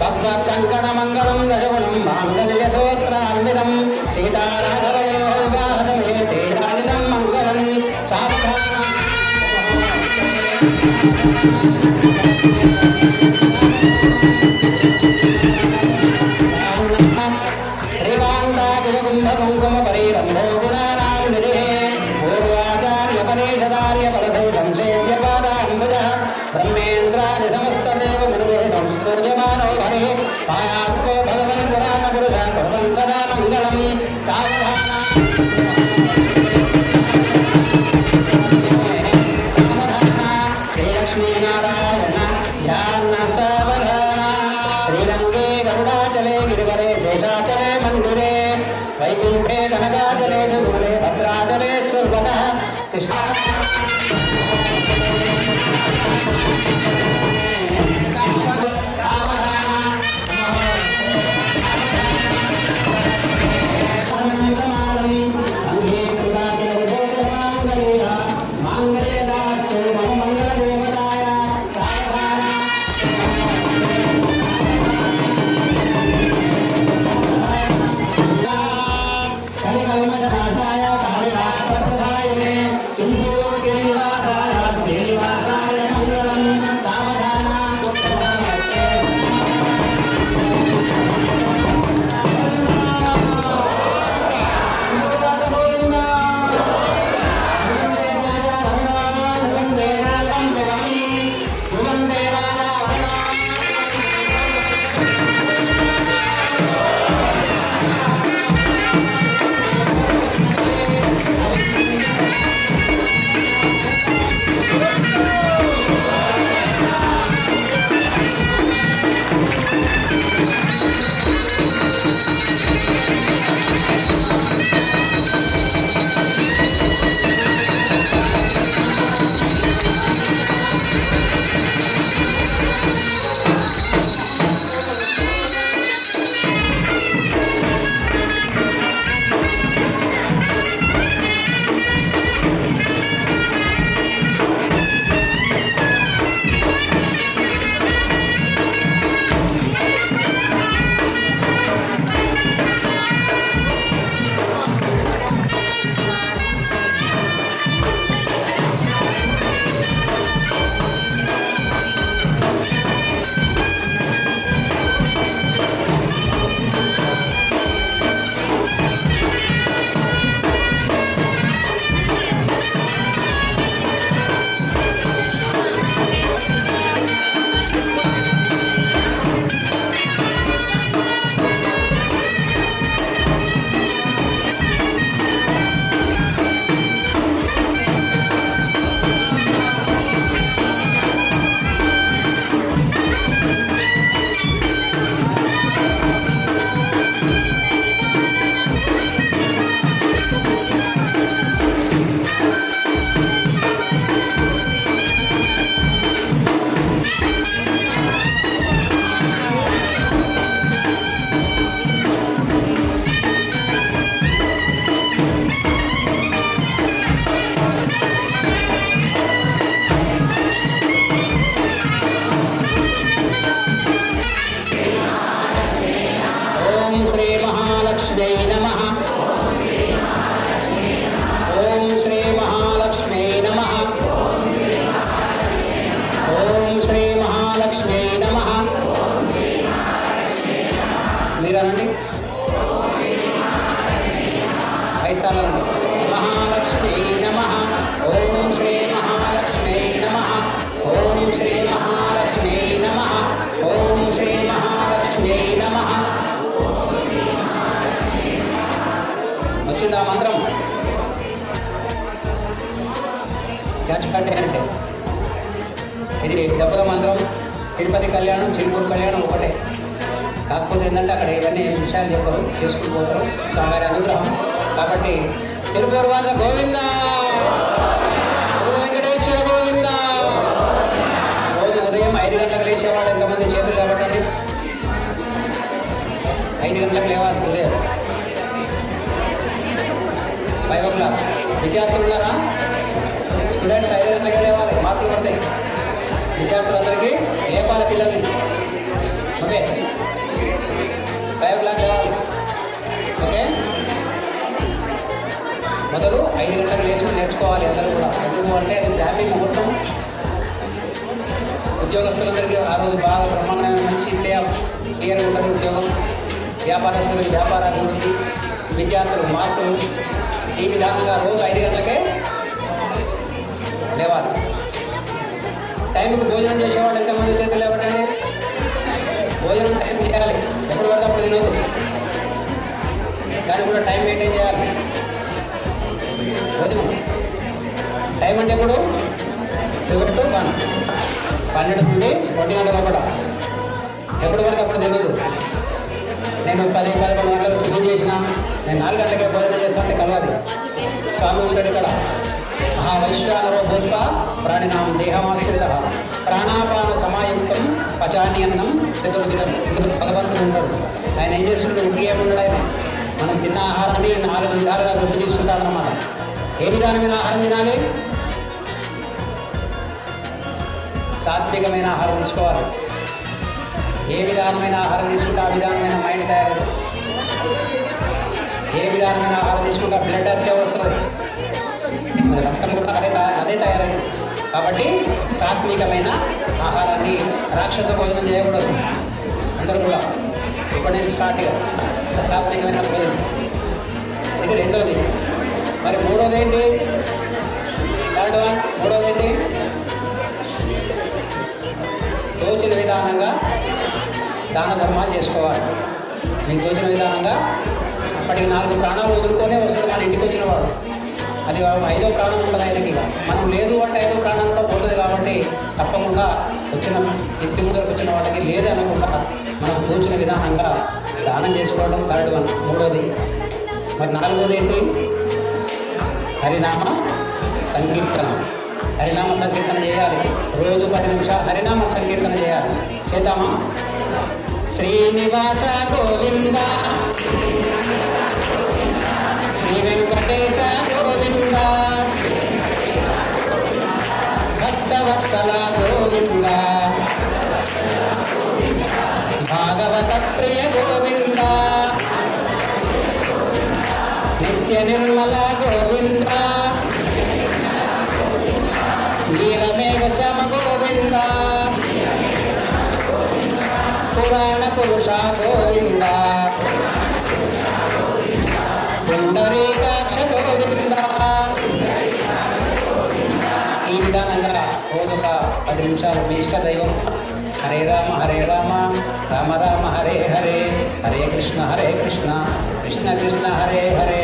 భగవత్కంకణ మంగళం దశగుణం మాంగళ్య సూత్రాన్వితం సీతారాఘవయో వివాహసమయే తేయాజితం మంగళం. శ్రీకాంతాకుంభకుంకుమ పరిరంభో గుణానాం నిధి పూర్వాచార్యపదేశదార్య ఫలసే సంసేవ్యపాదాంబుజ బ్రహ్మేంద్రాది సమస్తదేవ మనుభే సంస్తూర్యమానో హరి సాయాత్మో భగవన్ పురాణ పురుష భగవన్ సదా మంగళం. శ్రీలక్ష్మీనారాయణ ధ్యాన సావధాన. శ్రీరంగే గరుడాచలే గిరివరే శేషాచలే మందిరే వైకుంఠే కనకాచలే జగూలే భద్రాచలే సర్వదా పెట్టాలండి. మహాలక్ష్మీ నమః. ఓం శ్రీ మహాలక్ష్మీ నమః. ఓం శ్రీ మహాలక్ష్మీ నమః. ఓం శ్రీ మహాలక్ష్మీ నమః. వచ్చిందా మంత్రం? అంటే ఇది దెబ్బల మంత్రం. తిరుపతి కళ్యాణం, చిలుకూరు కళ్యాణం ఒకటే. కాకపోతే ఏంటంటే అక్కడ ఇవన్నీ విషయాలు చెప్పరు, చేసుకుని పోతారు. స్వామివారి అనుగ్రహం కాబట్టి తిరుపతి వాస గోవింద, వెంకటేశ్వర గోవింద. రోజు ఉదయం 5 గంటలకు లేచేవాడు ఎంతమంది చేతులు కాబట్టి 5 గంటలకు లేవాలి ఉదయం. 5 o'clock. విద్యార్థులు ఉన్నారా? స్టూడెంట్స్ 5 గంటలకే లేవాలి, మార్కులు పడతాయి. విద్యార్థులందరికీ లేపాలి పిల్లల్ని. ఓకే, 5 o'clock లేవాలి. ఓకే, మొదలు 5 గంటలకు లేచి నేర్చుకోవాలి అందరూ కూడా. ఎందుకు అంటే అది హ్యాపీ ముహూర్తం. ఉద్యోగస్తులందరికీ ఆ రోజు బాగా బ్రహ్మాండమైన మంచి సేవ క్లియర్గా ఉంటుంది ఉద్యోగం. వ్యాపారస్తులు వ్యాపార అభివృద్ధి, విద్యార్థులు మార్కులు. ఈ విధానంగా రోజు 5 గంటలకే లేవాలి. టైంకి భోజనం చేసేవాళ్ళు ఎంతమంది చేతులు లేవటండి? భోజనం టైం చేయాలి, ఎప్పుడు పడితే అప్పుడు తినదు. దాన్ని కూడా టైం మెయింటైన్ చేయాలి. భోజనం టైం అంటే ఎప్పుడు? 12 నుండి 1 గంటల కూడా ఎప్పుడు పడితే అప్పుడు తినదు. నేను 10-11 గంటలకు టిఫిన్ చేసిన, నేను 4 గంటలకే భోజనం చేస్తా అంటే కలవాలి. స్వామి ఉంటాడు ఇక్కడ. మహావైశ్వానరో భూత్వ ప్రాణినాం దేహమాశ్రిత ప్రాణాపాన సమాయుక్తం పచాన్యన్నం చతుర్విధం. భగవంతుడు ఉంటాడు. ఆయన ఏం చేస్తుంటాడు? ఉట్టి ఏమున్నాడు ఆయన? మనం తిన్న ఆహారాన్ని 4 విధాలుగా విభజిస్తుంటామన్నమాట. ఏ విధానమైన ఆహారం తినాలి? సాత్వికమైన ఆహారం తీసుకోవాలి. ఏ విధానమైన ఆహారం తీసుకుంటే ఆ విధానమైన మైండ్ తయారవుతుంది. ఏ విధానమైన ఆహారం తీసుకుంటే బ్లడ్ అట్లే వస్తుంది, రక్తం కూడా అదే తయారైంది. కాబట్టి సాత్వికమైన ఆహారాన్ని, రాక్షస భోజనం చేయకూడదు. అందరూ కూడా ఇప్పటి నుంచి స్టార్ట్గా సాత్వికమైన భోజనం. ఇది రెండోది. మరి మూడోది ఏంటి? మూడోది ఏంటి? తోచిన విధానంగా దాన ధర్మాలు చేసుకోవాలి. మీకు తోచిన విధానంగా. అప్పటికి 4 ప్రాణాలు వదులుకొనే వస్తుంది మన ఇంటికి వచ్చిన వాడు. అది 5వ ప్రాణం ఉంటుంది ఆయనకి. మనం లేదు అంటే 5వ ప్రాణం కూడా పోతుంది. కాబట్టి తప్పకుండా వచ్చిన ఇంటి ముందరకు వచ్చిన వాళ్ళకి లేదు అనకుండా మనకు తోచిన విధానంగా దానం చేసుకోవడం థర్డ్ వన్. మూడోది. మరి 4వది ఏంటి? హరినామ సంకీర్తన. హరినామ సంకీర్తన చేయాలి. రోజు 10 నిమిషాలు హరినామ సంకీర్తన చేయాలి. చేద్దామా? శ్రీనివాస గోవింద, శ్రీ వెంకటేశ గోవింద, భక్తవత్సల గోవింద, భాగవత ప్రియ గోవింద, నిత్య నిర్మల గోవింద, నీలమేఘ శ్యామ గోవింద, పురాణ పురుష గోవింద, పుండరీకాక్ష గోవింద. ఈ విధానంగా రోజుక 10 నిమిషాలు మీ ఇష్ట దైవం హరే రామ రామ రామ హరే హరే, హరే కృష్ణ కృష్ణ కృష్ణ హరే హరే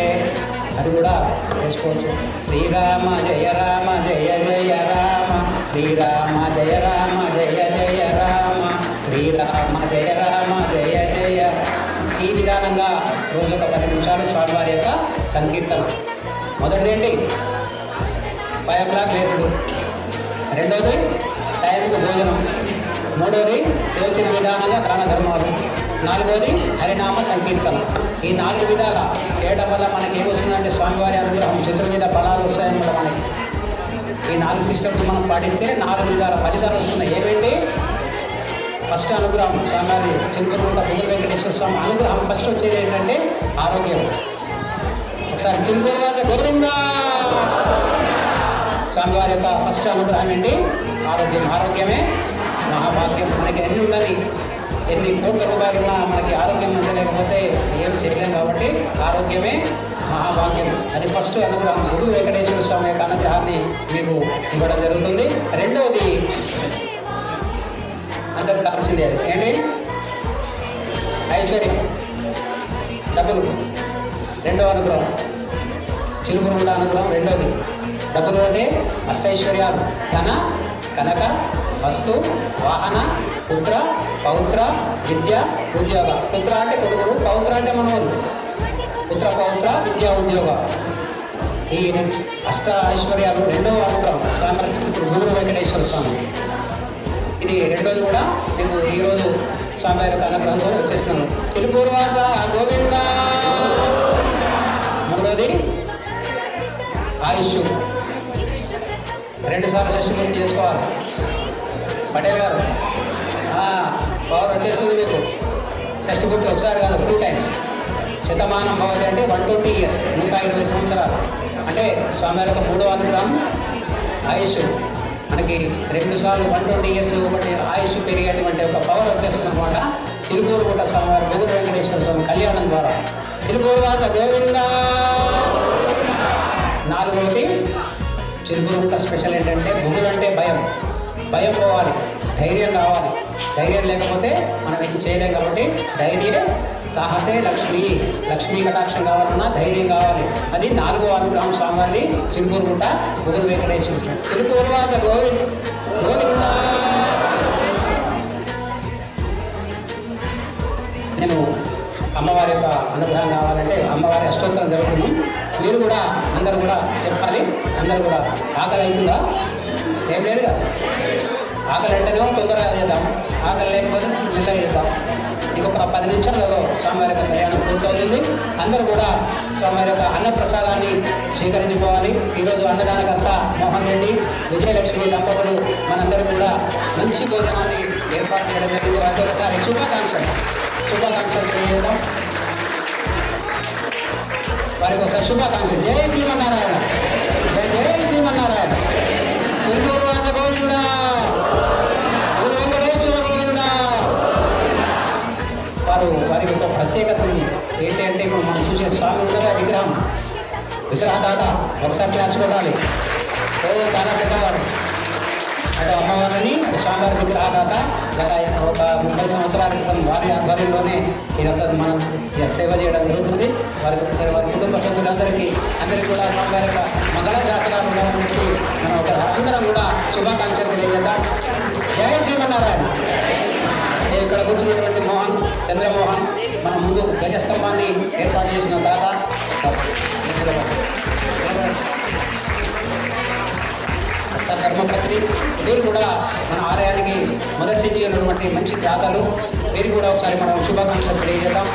అది కూడా చేసుకోవచ్చు. శ్రీరామ జయ రామ జయ జయ రామ, శ్రీరామ జయ రామ జయ జయ రామ, శ్రీరామ జయ రామ జయ జయ. ఈ విధానంగా రోజుక 10 నిమిషాలు స్వామివారి యొక్క సంకీర్తన. మొదటిది ఏంటి? 5 o'clock లేచుడు. రెండోది టైంకి భోజనం. మూడోది తోచిన విధానంగా దాన ధర్మాలు. 4వది హరినామ సంకీర్తన. ఈ 4 విధాల చేయడం వల్ల మనకి ఏమొస్తుందంటే స్వామివారి అనుగ్రహం, చతుర్విధ ఫలాలు వస్తాయన్నమాట మనకి. ఈ 4 సిస్టమ్స్ మనం పాటిస్తే 4 విధాల ఫలితాలు వస్తున్నాయి. ఏమేంటి? ఫస్ట్ అనుగ్రహం, స్వామివారి చిలుకూరుకుంట బుద్ధ వెంకటేశ్వర స్వామి అనుగ్రహం. ఫస్ట్ వచ్చేది ఏంటంటే ఆరోగ్యం. ఒకసారి చిలుకూరు వాస గోవింద. స్వామివారి యొక్క ఫస్ట్ అనుగ్రహం ఏంటి? ఆరోగ్యం. ఆరోగ్యమే మహాభాగ్యం. మనకి ఎన్ని ఉన్నది, ఎన్ని కోట్ల రూపాయలు ఉన్నా మనకి ఆరోగ్యం మంచి లేకపోతే ఏమి చేయలేం. కాబట్టి ఆరోగ్యమే మహాభాగ్యం. అది ఫస్ట్ అనుగ్రహం. గురు వెంకటేశ్వర స్వామి యొక్క అనుగ్రహాన్ని మీకు ఇవ్వడం జరుగుతుంది. రెండవది అందరూ కావాల్సింది అది ఏంటి? ఐశ్వర్యం, డబ్బులు. రెండవ అనుగ్రహం చిలుపురుగుండ అనుగ్రహం. రెండవది డబ్బులు అంటే అష్టైశ్వర్యాలు: ధన, కనక, వస్తు, వాహన, పుత్ర, పౌత్ర, విద్య, ఉద్యోగ. పుత్ర అంటే కొడుకుడు, పౌత్ర అంటే మనవడు. పుత్ర, పౌత్ర, విద్య, ఉద్యోగ. ఈ అష్ట ఐశ్వర్యాలు రెండవ అనుగ్రహం స్వామి గురు వెంకటేశ్వర స్వామి. ఇది రెండోది కూడా మీకు ఈరోజు స్వామివారి యొక్క అనుగ్రహంతో వచ్చేస్తున్నాను. చిలుపూర్వాస గోవింద. మూడోది ఆయుష్. 2 సార్లు షష్ఠి పూర్తి చేసుకోవాలి. పటేల్ గారు పవర్ వచ్చేస్తుంది మీకు. షష్ఠి పూర్తి ఒకసారి కాదు, 2 టైమ్స్. శతమానం భవతి అంటే 120 years, 120 సంవత్సరాలు. అంటే స్వామివారి యొక్క 3వ అనుగ్రహం ఆయుష్. మనకి 2 సార్లు 120 years ఒకటి ఆయుష్ పెరిగేటువంటి ఒక పవర్ వచ్చేస్తుంది అనమాట. చిలుపూరుగుంట స్వామివారి గురు వెంకటేశ్వర స్వామి కళ్యాణం ద్వారా. చిలుపూరువాస గోవింద. 4వది చిలుపూరుగుంట స్పెషల్ ఏంటంటే బొగులు అంటే భయం. భయం పోవాలి, ధైర్యం రావాలి. ధైర్యం లేకపోతే మనం ఏం చేయలేం. కాబట్టి ధైర్యం సాహసే లక్ష్మి. లక్ష్మీ కటాక్షం కావాలన్నా ధైర్యం కావాలి. అది 4వ అనుగ్రహం స్వామివారిది చిలుపూరుగుంట గురు వెంకటేశ్వర స్వామి. చిలుపూర్వాస గోవింద. నేను అమ్మవారి యొక్క అనుగ్రహం కావాలంటే అమ్మవారి అష్టోత్తరం జరుగుతున్నాం. మీరు కూడా అందరూ కూడా చెప్పాలి. అందరూ కూడా ఆకలి అవుతుందా? ఏం లేదుగా. ఆకలి అంటేనేమో తొందరగా చేద్దాం, ఆకలి లేకపోతే మెల్లగా చేద్దాం. ఇంకొక 10 నిమిషాలలో స్వామివారి యొక్క కళ్యాణం పూర్తవుతుంది. అందరూ కూడా స్వామివారి యొక్క అన్నప్రసాదాన్ని స్వీకరించుకోవాలి. ఈరోజు అన్నదానకర్త మోహన్ రెడ్డి, విజయలక్ష్మి దంపతులు మనందరూ కూడా మంచి భోజనాన్ని ఏర్పాటు చేయడం జరిగింది. వారికి ఒకసారి శుభాకాంక్షలు తెలియజేద్దాం. వారికి ఒకసారి శుభాకాంక్షలు. జై శ్రీమన్నారాయణ, జై శ్రీమన్నారాయణ. చిలుపూర్వాస గోవింద, గురు వెంకటేశ్వర గోవింద. వారికి ఒక ప్రత్యేకత ఉంది. ఏంటంటే ఇప్పుడు మనం చూసే స్వామి ఉన్నదా విగ్రహదాత. ఒకసారి క్లాస్ పెట్టాలి. చాలా పెద్దవారు. అటు అమ్మవారిని స్వామివారి విగ్రహదాత. గత ఒక 30 సంవత్సరాల క్రితం వారి ఆధ్వర్యంలోనే ఇదంతా మనం సేవ చేయడం జరుగుతుంది. వారి కుటుంబ సభ్యులందరికీ కూడా స్వామివారి యొక్క మంగళ శాసనాలు ఉండాలని చెప్పి మనం అందరం కూడా శుభాకాంక్షలు తెలియజేద్దాం. జై శ్రీమన్నారాయణ. ఇక్కడ కూర్చున్నటువంటి చంద్రమోహన్ మన ముందు ధ్వజస్తంభాన్ని ఏర్పాటు చేసిన దాత. ధర్మపత్రి. వీరు కూడా మన ఆలయానికి మొదటి నుంచి ఉన్నటువంటి మంచి దాతలు. వీరు కూడా ఒకసారి మనం శుభాకాంక్షలు తెలియజేద్దాం.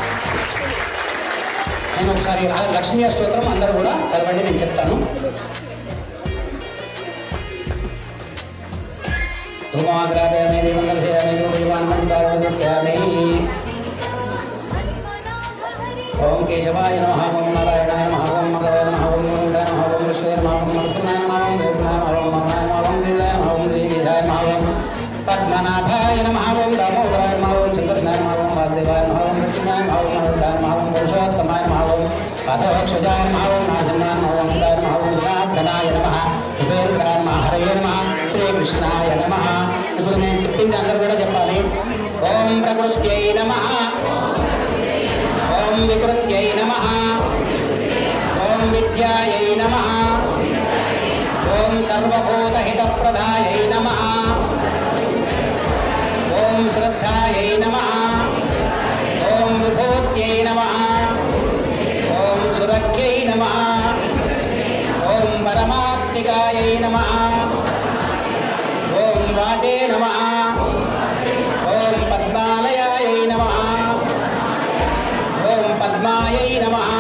నేను ఒకసారి లక్ష్మీ అష్టోత్తరం అందరూ కూడా చదవండి, నేను చెప్తాను. ధూమాగ్రాపయామి దేవంగర్శయామి దూర్వాన్మంతామి. ఓం కేశవాయ నమః, ఓం నారాయణాయ నమః, ఓం మాధవాయ నమః, ఓం గోవిందాయ నమః, ఓం విష్ణువే నమః, ఓం మరుత్తునాయ నమః, ఓం దేవనాయ నమః, ఓం మహాయ నమః, ఓం గిరిజాయ నమః, ఓం శ్రీగిరిజాయ నమః, ఓం పద్మనాభాయ నమః, ఓం దామోదరాయ నమః, ఓం చంద్రనాయ నమః, ఓం వాసుదేవాయ నమః, ఓం కృష్ణాయ నమః, ఓం నరుడాయ నమః, ఓం పురుషోత్తమాయ నమః, ఓం పాదవక్షజాయ నమః, ఓం నాజన్మాయ నమః, ఓం హితాయ నమః, ఓం జనార్దనాయ నమః, కుబేరకరాయ నమః, హరయే నమః, శ్రీకృష్ణాయ నమః. ఇప్పుడు నేను చెప్పింది అందరూ కూడా చెప్పాలి. ఓం ప్రకృత్యై నమః, ఓం వికృత్యై నమః, ఓం విద్యాయై నమః, ఓం సర్వభూతహితప్రదాయై నమః, ఓం శ్రద్ధాయై నమః, ఓం విభూత్యై నమః, ఓం సురఖ్యై నమః, ఓం పరమాత్మికాయై నమః, ఓం వాచే నమః, ఓం పద్మాలయాయై నమః, ఓం పద్మాయై నమః,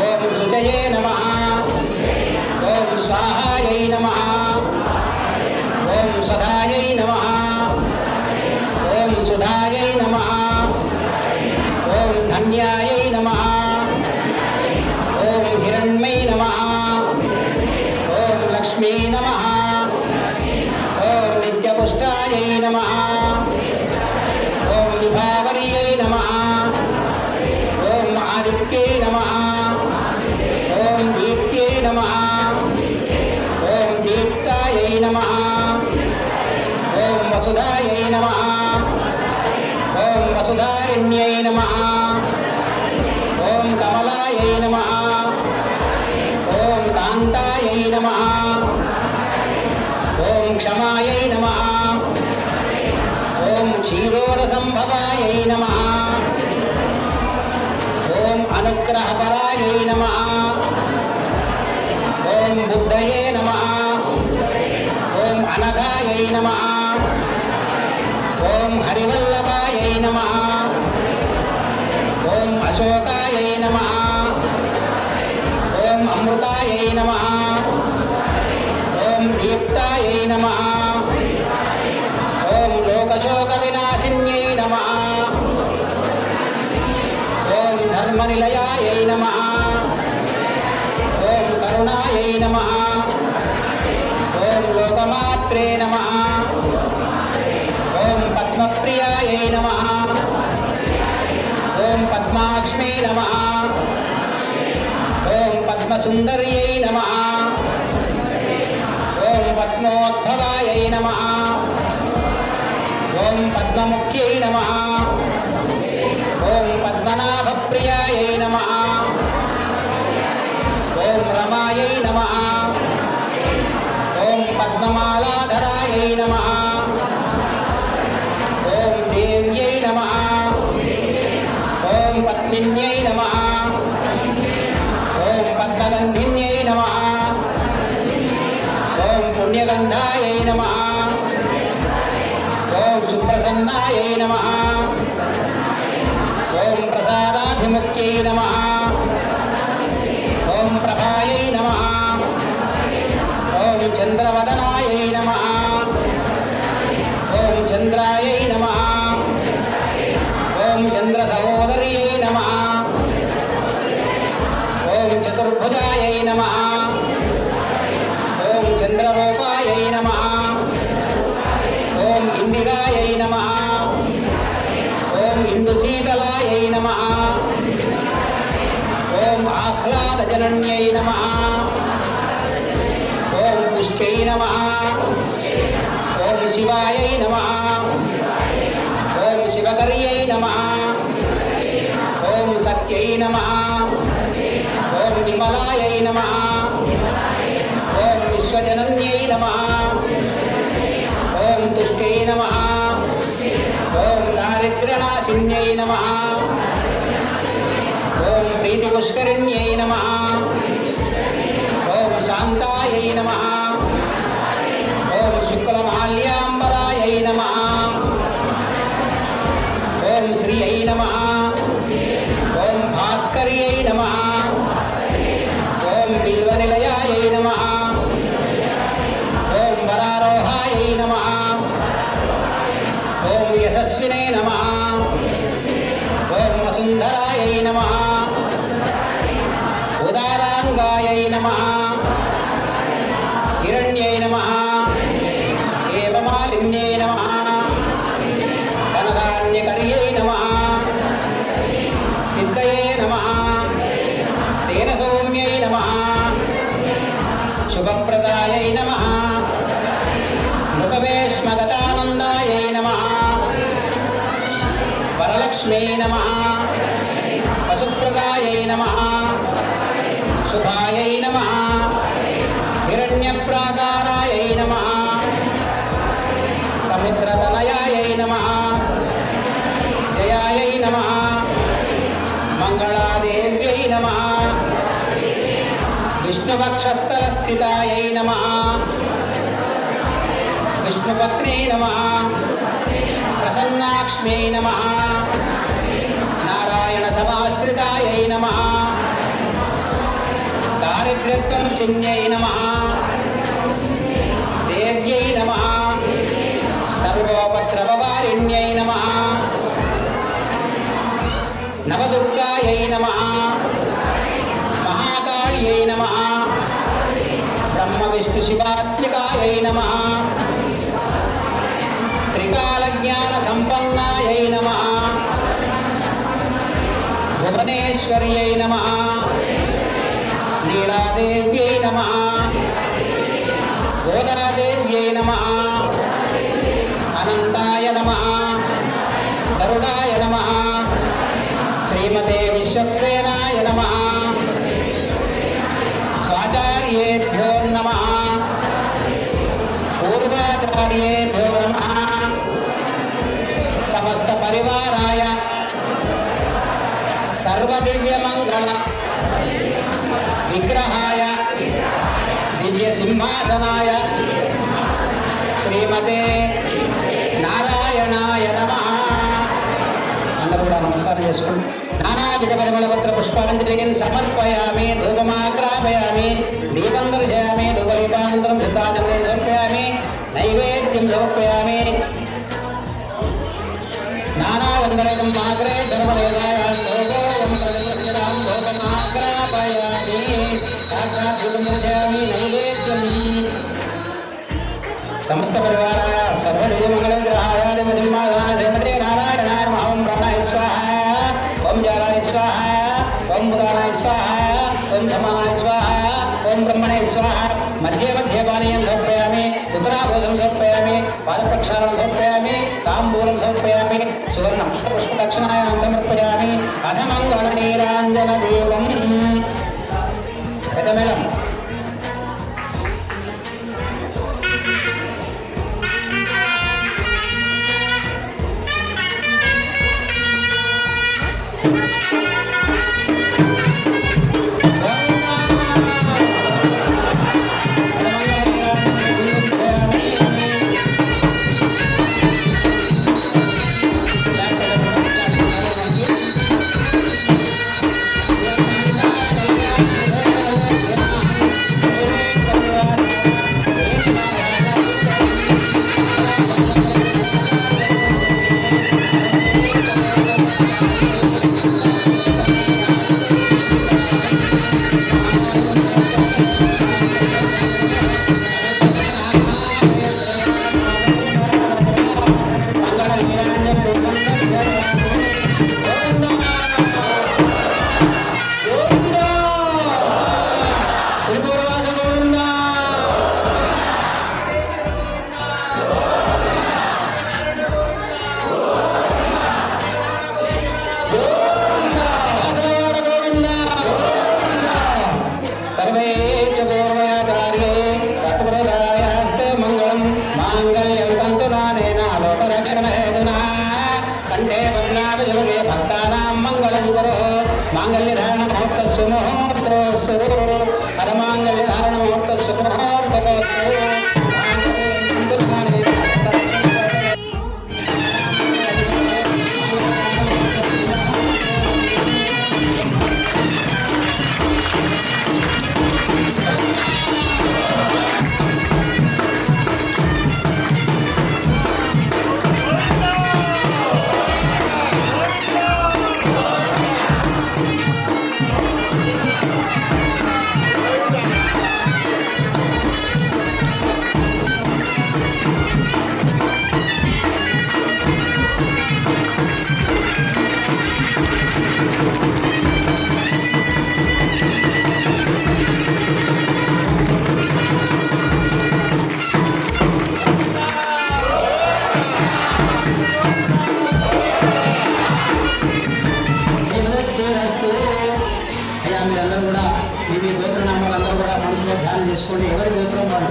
ఓం శుచయే నమః, ఓం స్వాహాయై నమః, ఓం సదాయై నమః, ఓం సుధాయై నమః, ఓం ధన్యాయై నమః, ఓం హిరణ్మై నమః, ఓం లక్ష్మీ శ్రీరామాయ నమః. ఓం బుద్ధయే నమః. ఓం అనఘాయ నమః. ఓం హరివల్లభాయ నమః. ఓం అశోకాయ నమః. ఓం అమృతాయ నమః. ఓం దీప్తాయ నమః. ఓం లోకశోక వినాశిన్యై నమః. ఓం ధర్మనిలయాయ నమః. ఓం కరుణాయ నమః. ఓం లోకమాత్రే నమః. ఓం పద్మప్రియాయ నమః. ఓం పద్మాక్ష్మే నమః. ఓం పద్మసుందర్యై నమః. ఓం పద్మోద్భవాయ నమః. ఓం పద్మముఖ్యై నమః. ఓం పద్మనాభప్రియాయ నమః. ఓం రమాయై నమః. ఓం పద్మమాలాధరాయ నమః. ఓం దేవ్యై నమః. ఓం పద్మిన్యై నమః. ఓం పద్మగంధిన్యై నమః. ఓం పుణ్యగంధాయ నమః. ఓం సుప్రసన్నాయ నమః. ఓం ప్రసాదాభిముఖ్యై నమః. ఓం ప్రభాయై నమః. ఓం చంద్రవదనాయ నమః. ఓం చంద్రాయై నమః. ఓం చంద్రసహోదర్యై నమః. ఓం చతుర్భుజాయై నమః. ఓం చంద్రరూపాయై నమః. ఓం ఇందిరాయై నమః. ఓం ఇందుశీతలాయై నమః. ఓం ఆహ్లాదజనన్యై నమః. ఓం పుష్ట్యై నమః. ఓం శివాయై నమః. ఓం శివకర్యై నమః. ఓం సత్యై నమః. ఓం విమలాయై నమః. ఓం విశ్వజనన్యై నమః. ఓం తుష్ట్యై నమః. ఓం దారిద్ర్యనాశిన్యై నమః. ఓం ప్రీతిపుష్కరిణ్యై నమః. ఓం శాంతాయై నమః. ఓం శుక్లమాల్యాంబరాయై నమః. ఓం శ్రియై నమః. ఓం భాస్కర్యై నమః. ఓం బిల్వనిలయాయై నమః. ఓం వరారోహాయై నమః. ఓం యశస్వినే నమః. ఓం వసుంధరాయై నమః. ఉదారాంగాయై నమః. హిరణ్యై నమః. ఏవమాలిన్యై నమః. ధనధాన్యకర్యై నమః. సిద్ధయే నమః. స్థేన సౌమ్యై నమః. శుభప్రదాయై నమః. నృపవేష్మగతానందాయై నమః. వరలక్ష్మై నమః. పశుప్రదాయై నమః. శుభాయై నమః. హిరణ్యప్రాకారాయై నమః. సముద్రతనయాయై నమః. జయాయై నమః. మంగళాదేవ్యై నమః. విష్ణువక్షస్థలస్థితాయై నమః. విష్ణుపత్న్యై నమః. ప్రసన్నాక్ష్మ్యై నమః. నారాయణ సమాశ్రితాయై నమః. దారిద్ర్యత్వం చిన్యై నమః. దేవ్యై నమః. సర్వోపద్రవవారిణ్యై నమః. నవదుర్గాయై నమః. మహాకాళ్యై నమః. బ్రహ్మ విష్ణు శివాత్మికాయై నమః. త్రికాలజ్ఞాన సంపన్నాయై నమః. భువనేశ్వర్యై నమః. లీలాదేవ్యై నమః. గోదాదేవ్యై నమః. అనంతాయ నమః. గరుడాయ నమః. శ్రీమతే విశ్వక్సేనాయ నమః. స్వాచార్యేభ్యో నమః. పూర్వాచార్యేభ్యో నమః. సమస్త పరివారాయ సర్వదివ్యమంగళ జనార్దనాయ శ్రీమతే నారాయణాయ నమః. అందరూ కూడా నమస్కారం చేసుకోండి. నానావిధ పరిమళపత్ర పుష్పాంజలిని సమర్పయామి, ధూపమాగ్రాపయామి, దీపం దర్శయామి, ధూపదీపానంతరం ధృతాజనే సమర్పయామి, నైవేద్యం సమర్పయామి. నానాగంధరకం మాగ్రే సర్వదేవాయ స్తోత్రం ప్రతిపత్తిరాం ధూపమాగ్రాపయామి, సాక్షాత్ ధూపం దర్శయామి, నైవేద్యం. సమస్త పరివారాయ సర్వదేవ మంగళ విగ్రహాయ శ్రీమతే నారాయణాయ నమః. ఓం ప్రాణాయ స్వాహ, ఓం జాలాయ స్వాహ, ఓం ఉదానాయ స్వాహ, ఓం సమానాయ స్వాహ, ఓం బ్రహ్మణే స్వాహ. మధ్య మధ్య పానీయం సమర్పయామి, ఉత్తరాభోజనం సమర్పయామి, పాదప్రక్షాళనం సమర్పయామి, తాంబూలం సమర్పయామి, సువర్ణ పుష్పదక్షిణాయాం సమర్పయామి. అధమంగళ నీరాంజన దేవం పెదమేళం. చేసుకోండి. ఎవరి గోత్రం వాడు.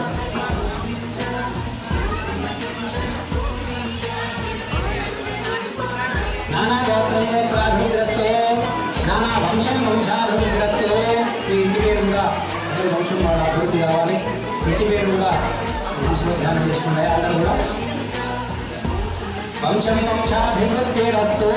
నానా గోత్రం గోత్రాభిగ్రస్తో, నానా వంశం వంశాభిగ్రస్తో. మీ ఇంటి పేరు కూడా అందరి వంశం వాడు అభివృద్ధి కావాలి. ఇంటి పేరు కూడా మనసులో ధ్యానం చేసుకుంటాయి అందరూ కూడా. వంశం వంశాభివృద్ధిరస్తు.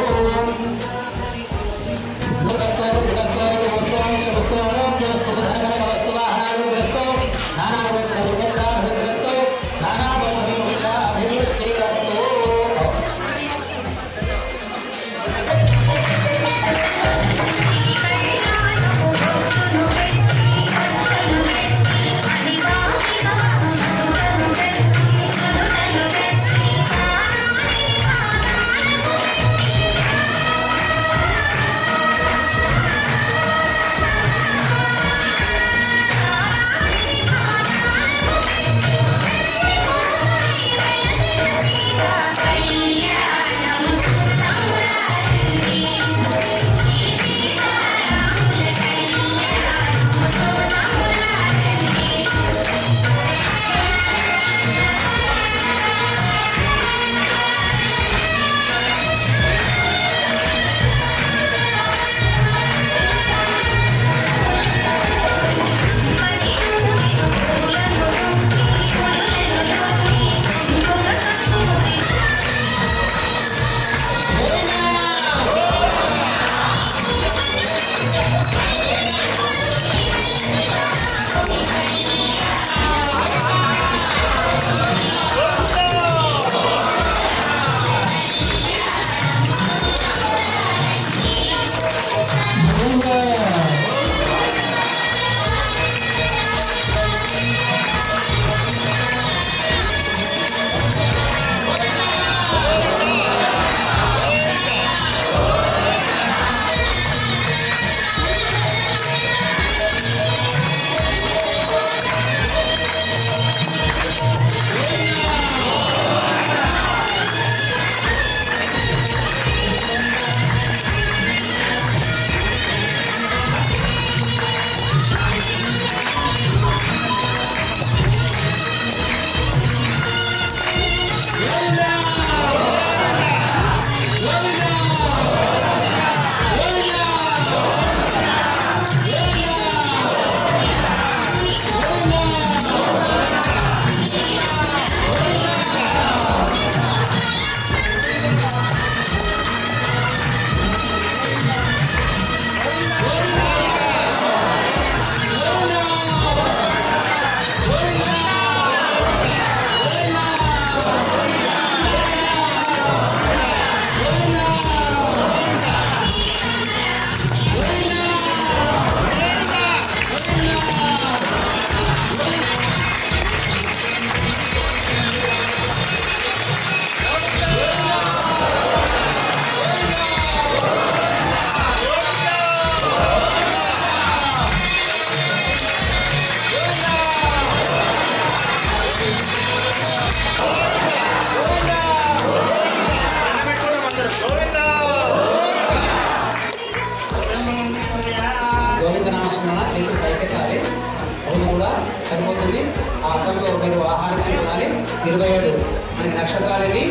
సరిపోతుంది. ఆ అర్థంలో మీరు ఆహారం ఉండాలి. 27 మనకి నక్షత్రాలకి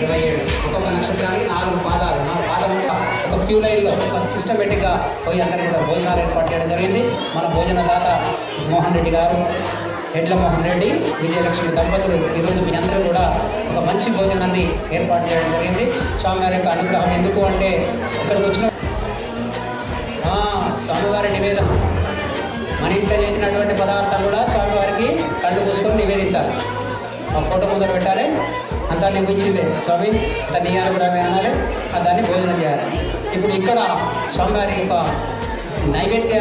27 ఒక్కొక్క నక్షత్రానికి 4 పాదాలు. 4 పాదాలు అంటే ఒక క్యూ లైన్లో ఒక సిస్టమేటిక్గా పోయి అందరికీ కూడా భోజనాలు ఏర్పాటు చేయడం జరిగింది. మన భోజనదాత మోహన్ రెడ్డి గారు, ఎడ్ల మోహన్ రెడ్డి, విజయలక్ష్మి దంపతులు ఈరోజు మీ అందరూ కూడా ఒక మంచి భోజనాన్ని ఏర్పాటు చేయడం జరిగింది. స్వామివారి యొక్క అనుగ్రహం ఎందుకు అంటే ఇక్కడికి వచ్చిన స్వామివారి నివేదన మన ఇంట్లో చేసినటువంటి పదార్థాలు కూడా స్వామివారికి కళ్ళు పూసుకొని నివేదించాలి. ఆ ఫోటో ముందర పెట్టాలి. అంతా నీకు ఇచ్చిందే స్వామి, అంత నీ అనుగ్రహమే అనాలి. దాన్ని భోజనం చేయాలి. ఇప్పుడు ఇక్కడ స్వామివారి యొక్క నైవేద్య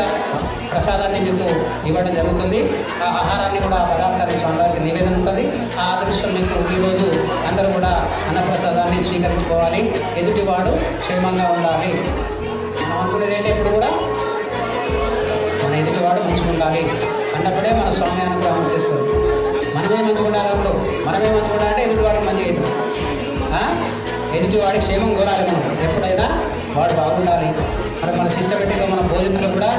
ప్రసాదాన్ని మీకు ఇవ్వడం జరుగుతుంది. ఆ ఆహారాన్ని కూడా పదార్థాన్ని స్వామివారికి నివేదన ఉంటుంది. ఆ అదృష్టం మీకు ఈరోజు అందరూ కూడా అన్నప్రసాదాన్ని స్వీకరించుకోవాలి. ఎదుటివాడు క్షేమంగా ఉండాలి. మనం అనుకునేది ఏంటి? ఎప్పుడు కూడా మన ఎదుటివాడు మంచిగా ఉండాలి అన్నప్పుడే మన స్వామి అనుగ్రహం చేస్తుంది. మనమే మంచిగా ఉండాలంటూ మనమే మంచిగా ఉండాలంటే ఎదుటివాడికి మంచిగా అవుతుంది. ఎదుటివాడి క్షేమం కోరాలి. మనం ఎప్పుడైనా వాడు బాగుండాలి. మరి మన సిస్టమేటిక్గా మన భోజనాలు కూడా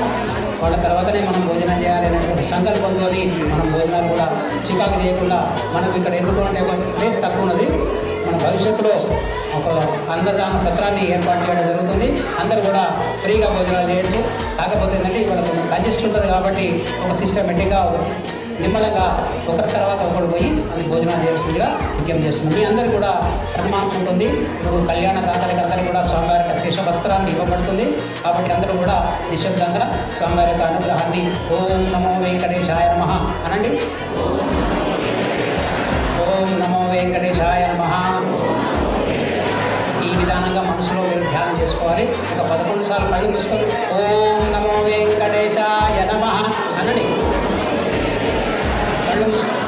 వాళ్ళ తర్వాతనే మనం భోజనం చేయాలి అనేటువంటి సంకల్పంతో మనం భోజనాలు కూడా చికాకు చేయకుండా మనకు ఇక్కడ ఎందుకు అంటే ఒక ప్లేస్ తక్కువ ఉన్నది. మన భవిష్యత్తులో ఒక అన్నదాన సత్రాన్ని ఏర్పాటు చేయడం జరుగుతుంది. అందరూ కూడా ఫ్రీగా భోజనాలు చేయొచ్చు. కాకపోతే ఏంటంటే ఇవాళ కొంచెం కంజెస్ట్ ఉంటుంది కాబట్టి ఒక సిస్టమేటిక్గా నిమ్మలంగా ఒకరి తర్వాత ఒకరు పోయి అది భోజనాలు చేయాల్సిందిగా విజ్ఞప్తి చేస్తున్నాం. మీ అందరూ కూడా సన్మానం ఉంటుంది. ఇప్పుడు కళ్యాణ దాతలకి అందరికీ కూడా స్వామివారి శేష వస్త్రాన్ని ఇవ్వబడుతుంది. కాబట్టి అందరూ కూడా నిశ్శబ్దంగా స్వామివారి యొక్క అనుగ్రహాన్ని ఓం నమో వెంకటేశాయ నమః అనండి. ఓం నమో వెంకటేశాయ నమః. ఈ విధానంగా మనసులో మీరు ధ్యానం చేసుకోవాలి. ఒక 11 సార్లు కళ్ళు మూసుకొని ఓం నమో వెంకటేశాయ నమః అనండి. కళ్ళు మూసుకొని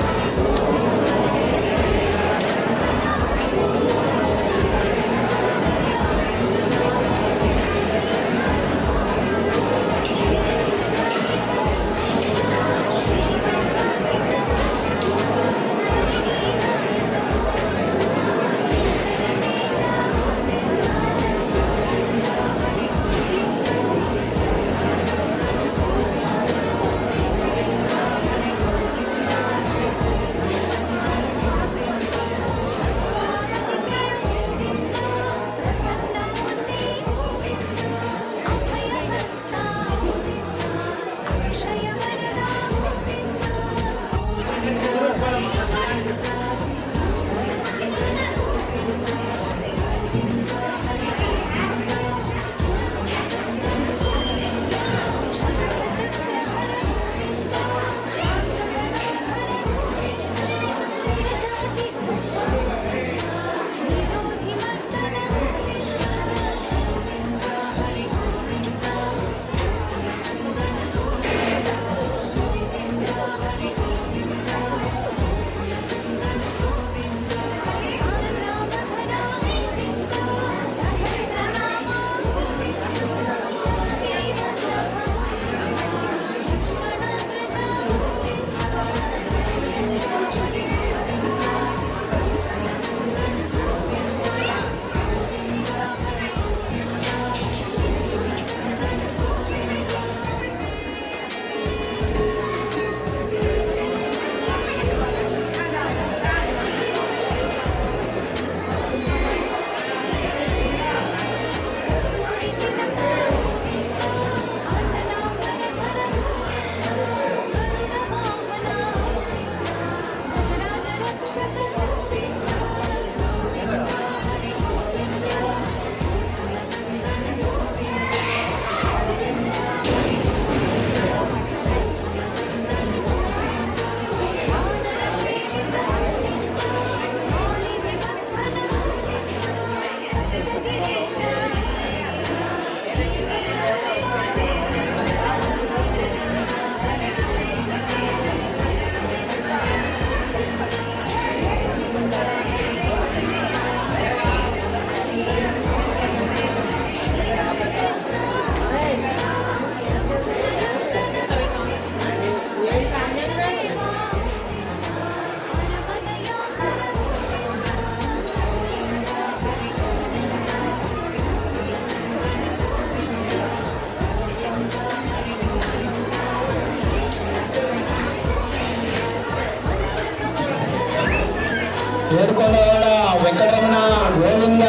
ఏడుకొండవాడ వెంకటరమణ గోవింద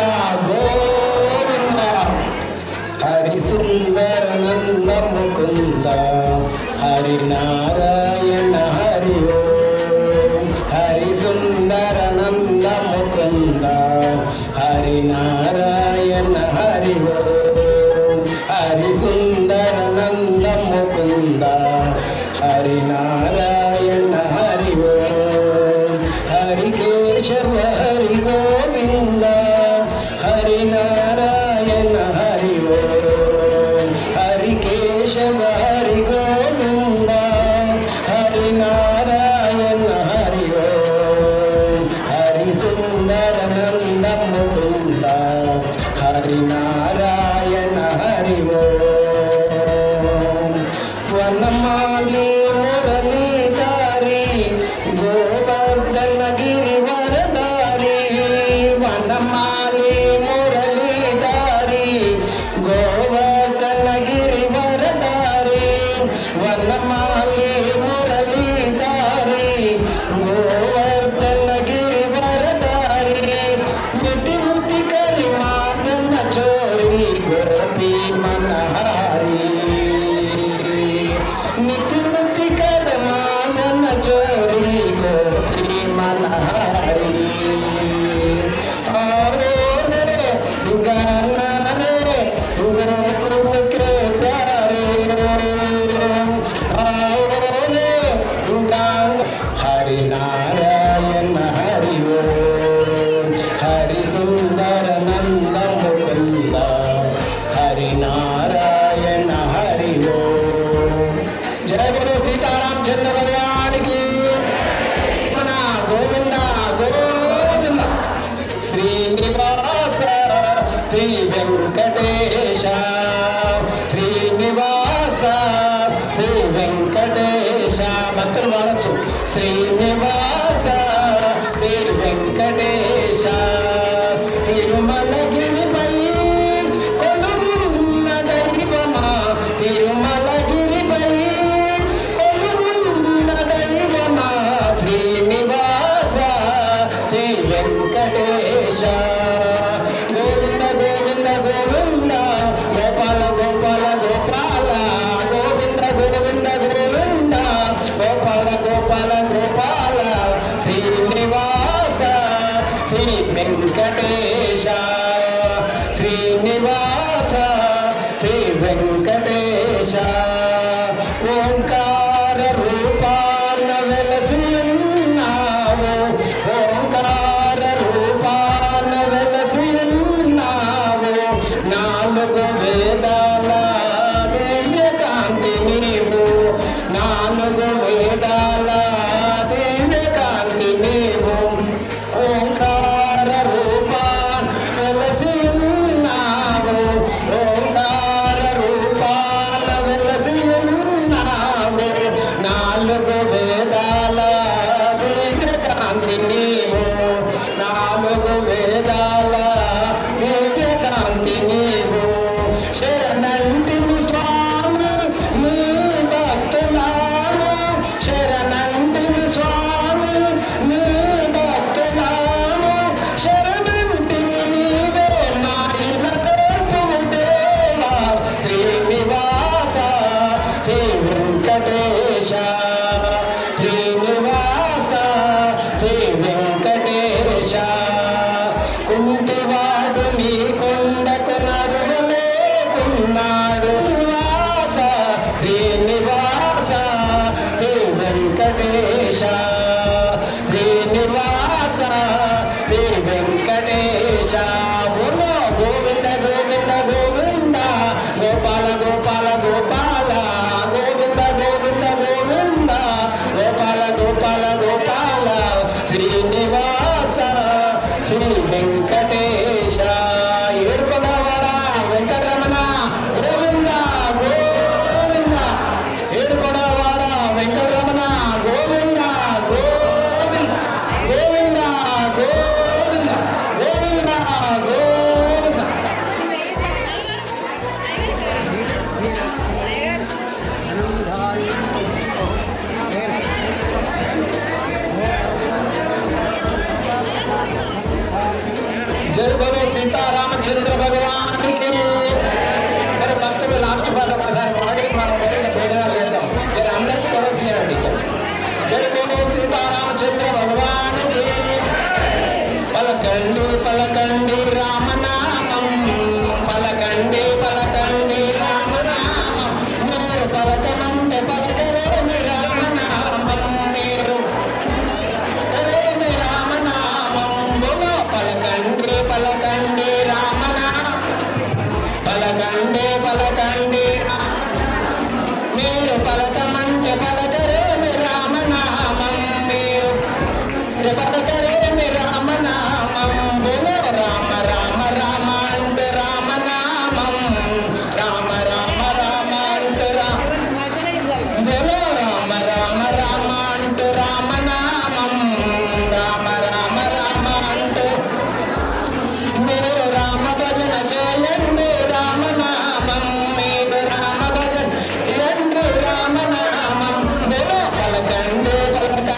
గోవింద. హరి సుందర నంద ముకుంద హరి నారాయణ హరి ఓం. హరి సుందర నంద ముకుంద హరి నారాయణ హరి ఓం. హరి సుందర నంద ముకుంద హరి నారాయణ హరి ఓం. హరి కేశవ హరి గోవింద హరి నారాయణ హరి ఓం. హరి కేశవ హరి గోవింద హరి నారాయణ హరి ఓం. హరి సుందర నంద ముకుంద హరి నారాయణ హరి ఓం. వనమాలి మురళీధారి గోవర్ధన గిరివరధారి. వనమాలి మురళీధారి గోవర్ధన గిరివరధారి. వనమాలి మురళీధారి గోవర్ధన గిరివరధారి. ముతి ముతి కరి మాదన చోరి గోపీ మనహారి. నితి నితి కర మాదన చోరి గోపీ మనహారి. ఆరే రే గానా రే గోకుల के प्यारे. ఆరే గాన హరి నారాయణ హరి ఓం. హరి సుందర నంద ముకుంద హరి నారాయణ హరి ఓం. జయ గురు సీతారామచంద్ర భగవానికి మన గోవింద గోవింద. శ్రీనివాస శ్రీ వెంకటేశ శ్రీనివాస శ్రీ వెంకటేశ. భక్తులు వాడచ్చు. శ్రీనివాస శ్రీ వెంకటేశ. తిరుమలగిరిపై కొలువున్న దైవమా. తిరుమలగిరిపై కొలువున్న దైవమా. శ్రీనివాస శ్రీ వెంకటేశ. గోవింద గోవింద గోవింద గోపాల గోపాల గోపాల. గోవింద గోవింద గోవింద గోపాల గోపాల గోపాల. శ్రీనివాస శ్రీ వెంకటేశ. శ్రీనివాస శ్రీ వెంకటేశ. ఓంకార రూపాన వెలసి ఉన్నావు. ఓంకార రూపాన వెలసి ఉన్నావు. నాలుగు వేదాల దివ్య కాంతి నీవు. నాలుగు వేదాల దివ్య కాంతి నీవు. ఓంకార రూపాన వెలసి ఉన్నావు. ఓంకార రూపాన వెలసి ఉన్నావు. నాలుగు వేదాల దివ్య కాంతి నీవు. నాలుగు వేదాల దివ్య కాంతి నీవు. శరణంటిని స్వామి నీ భక్తులాను. శరణంటిని స్వామి నీ భక్తులాను. శరణంటిని నీవే నా ఇల దేవా. శ్రీనివాస శ్రీ వెంకటేశ.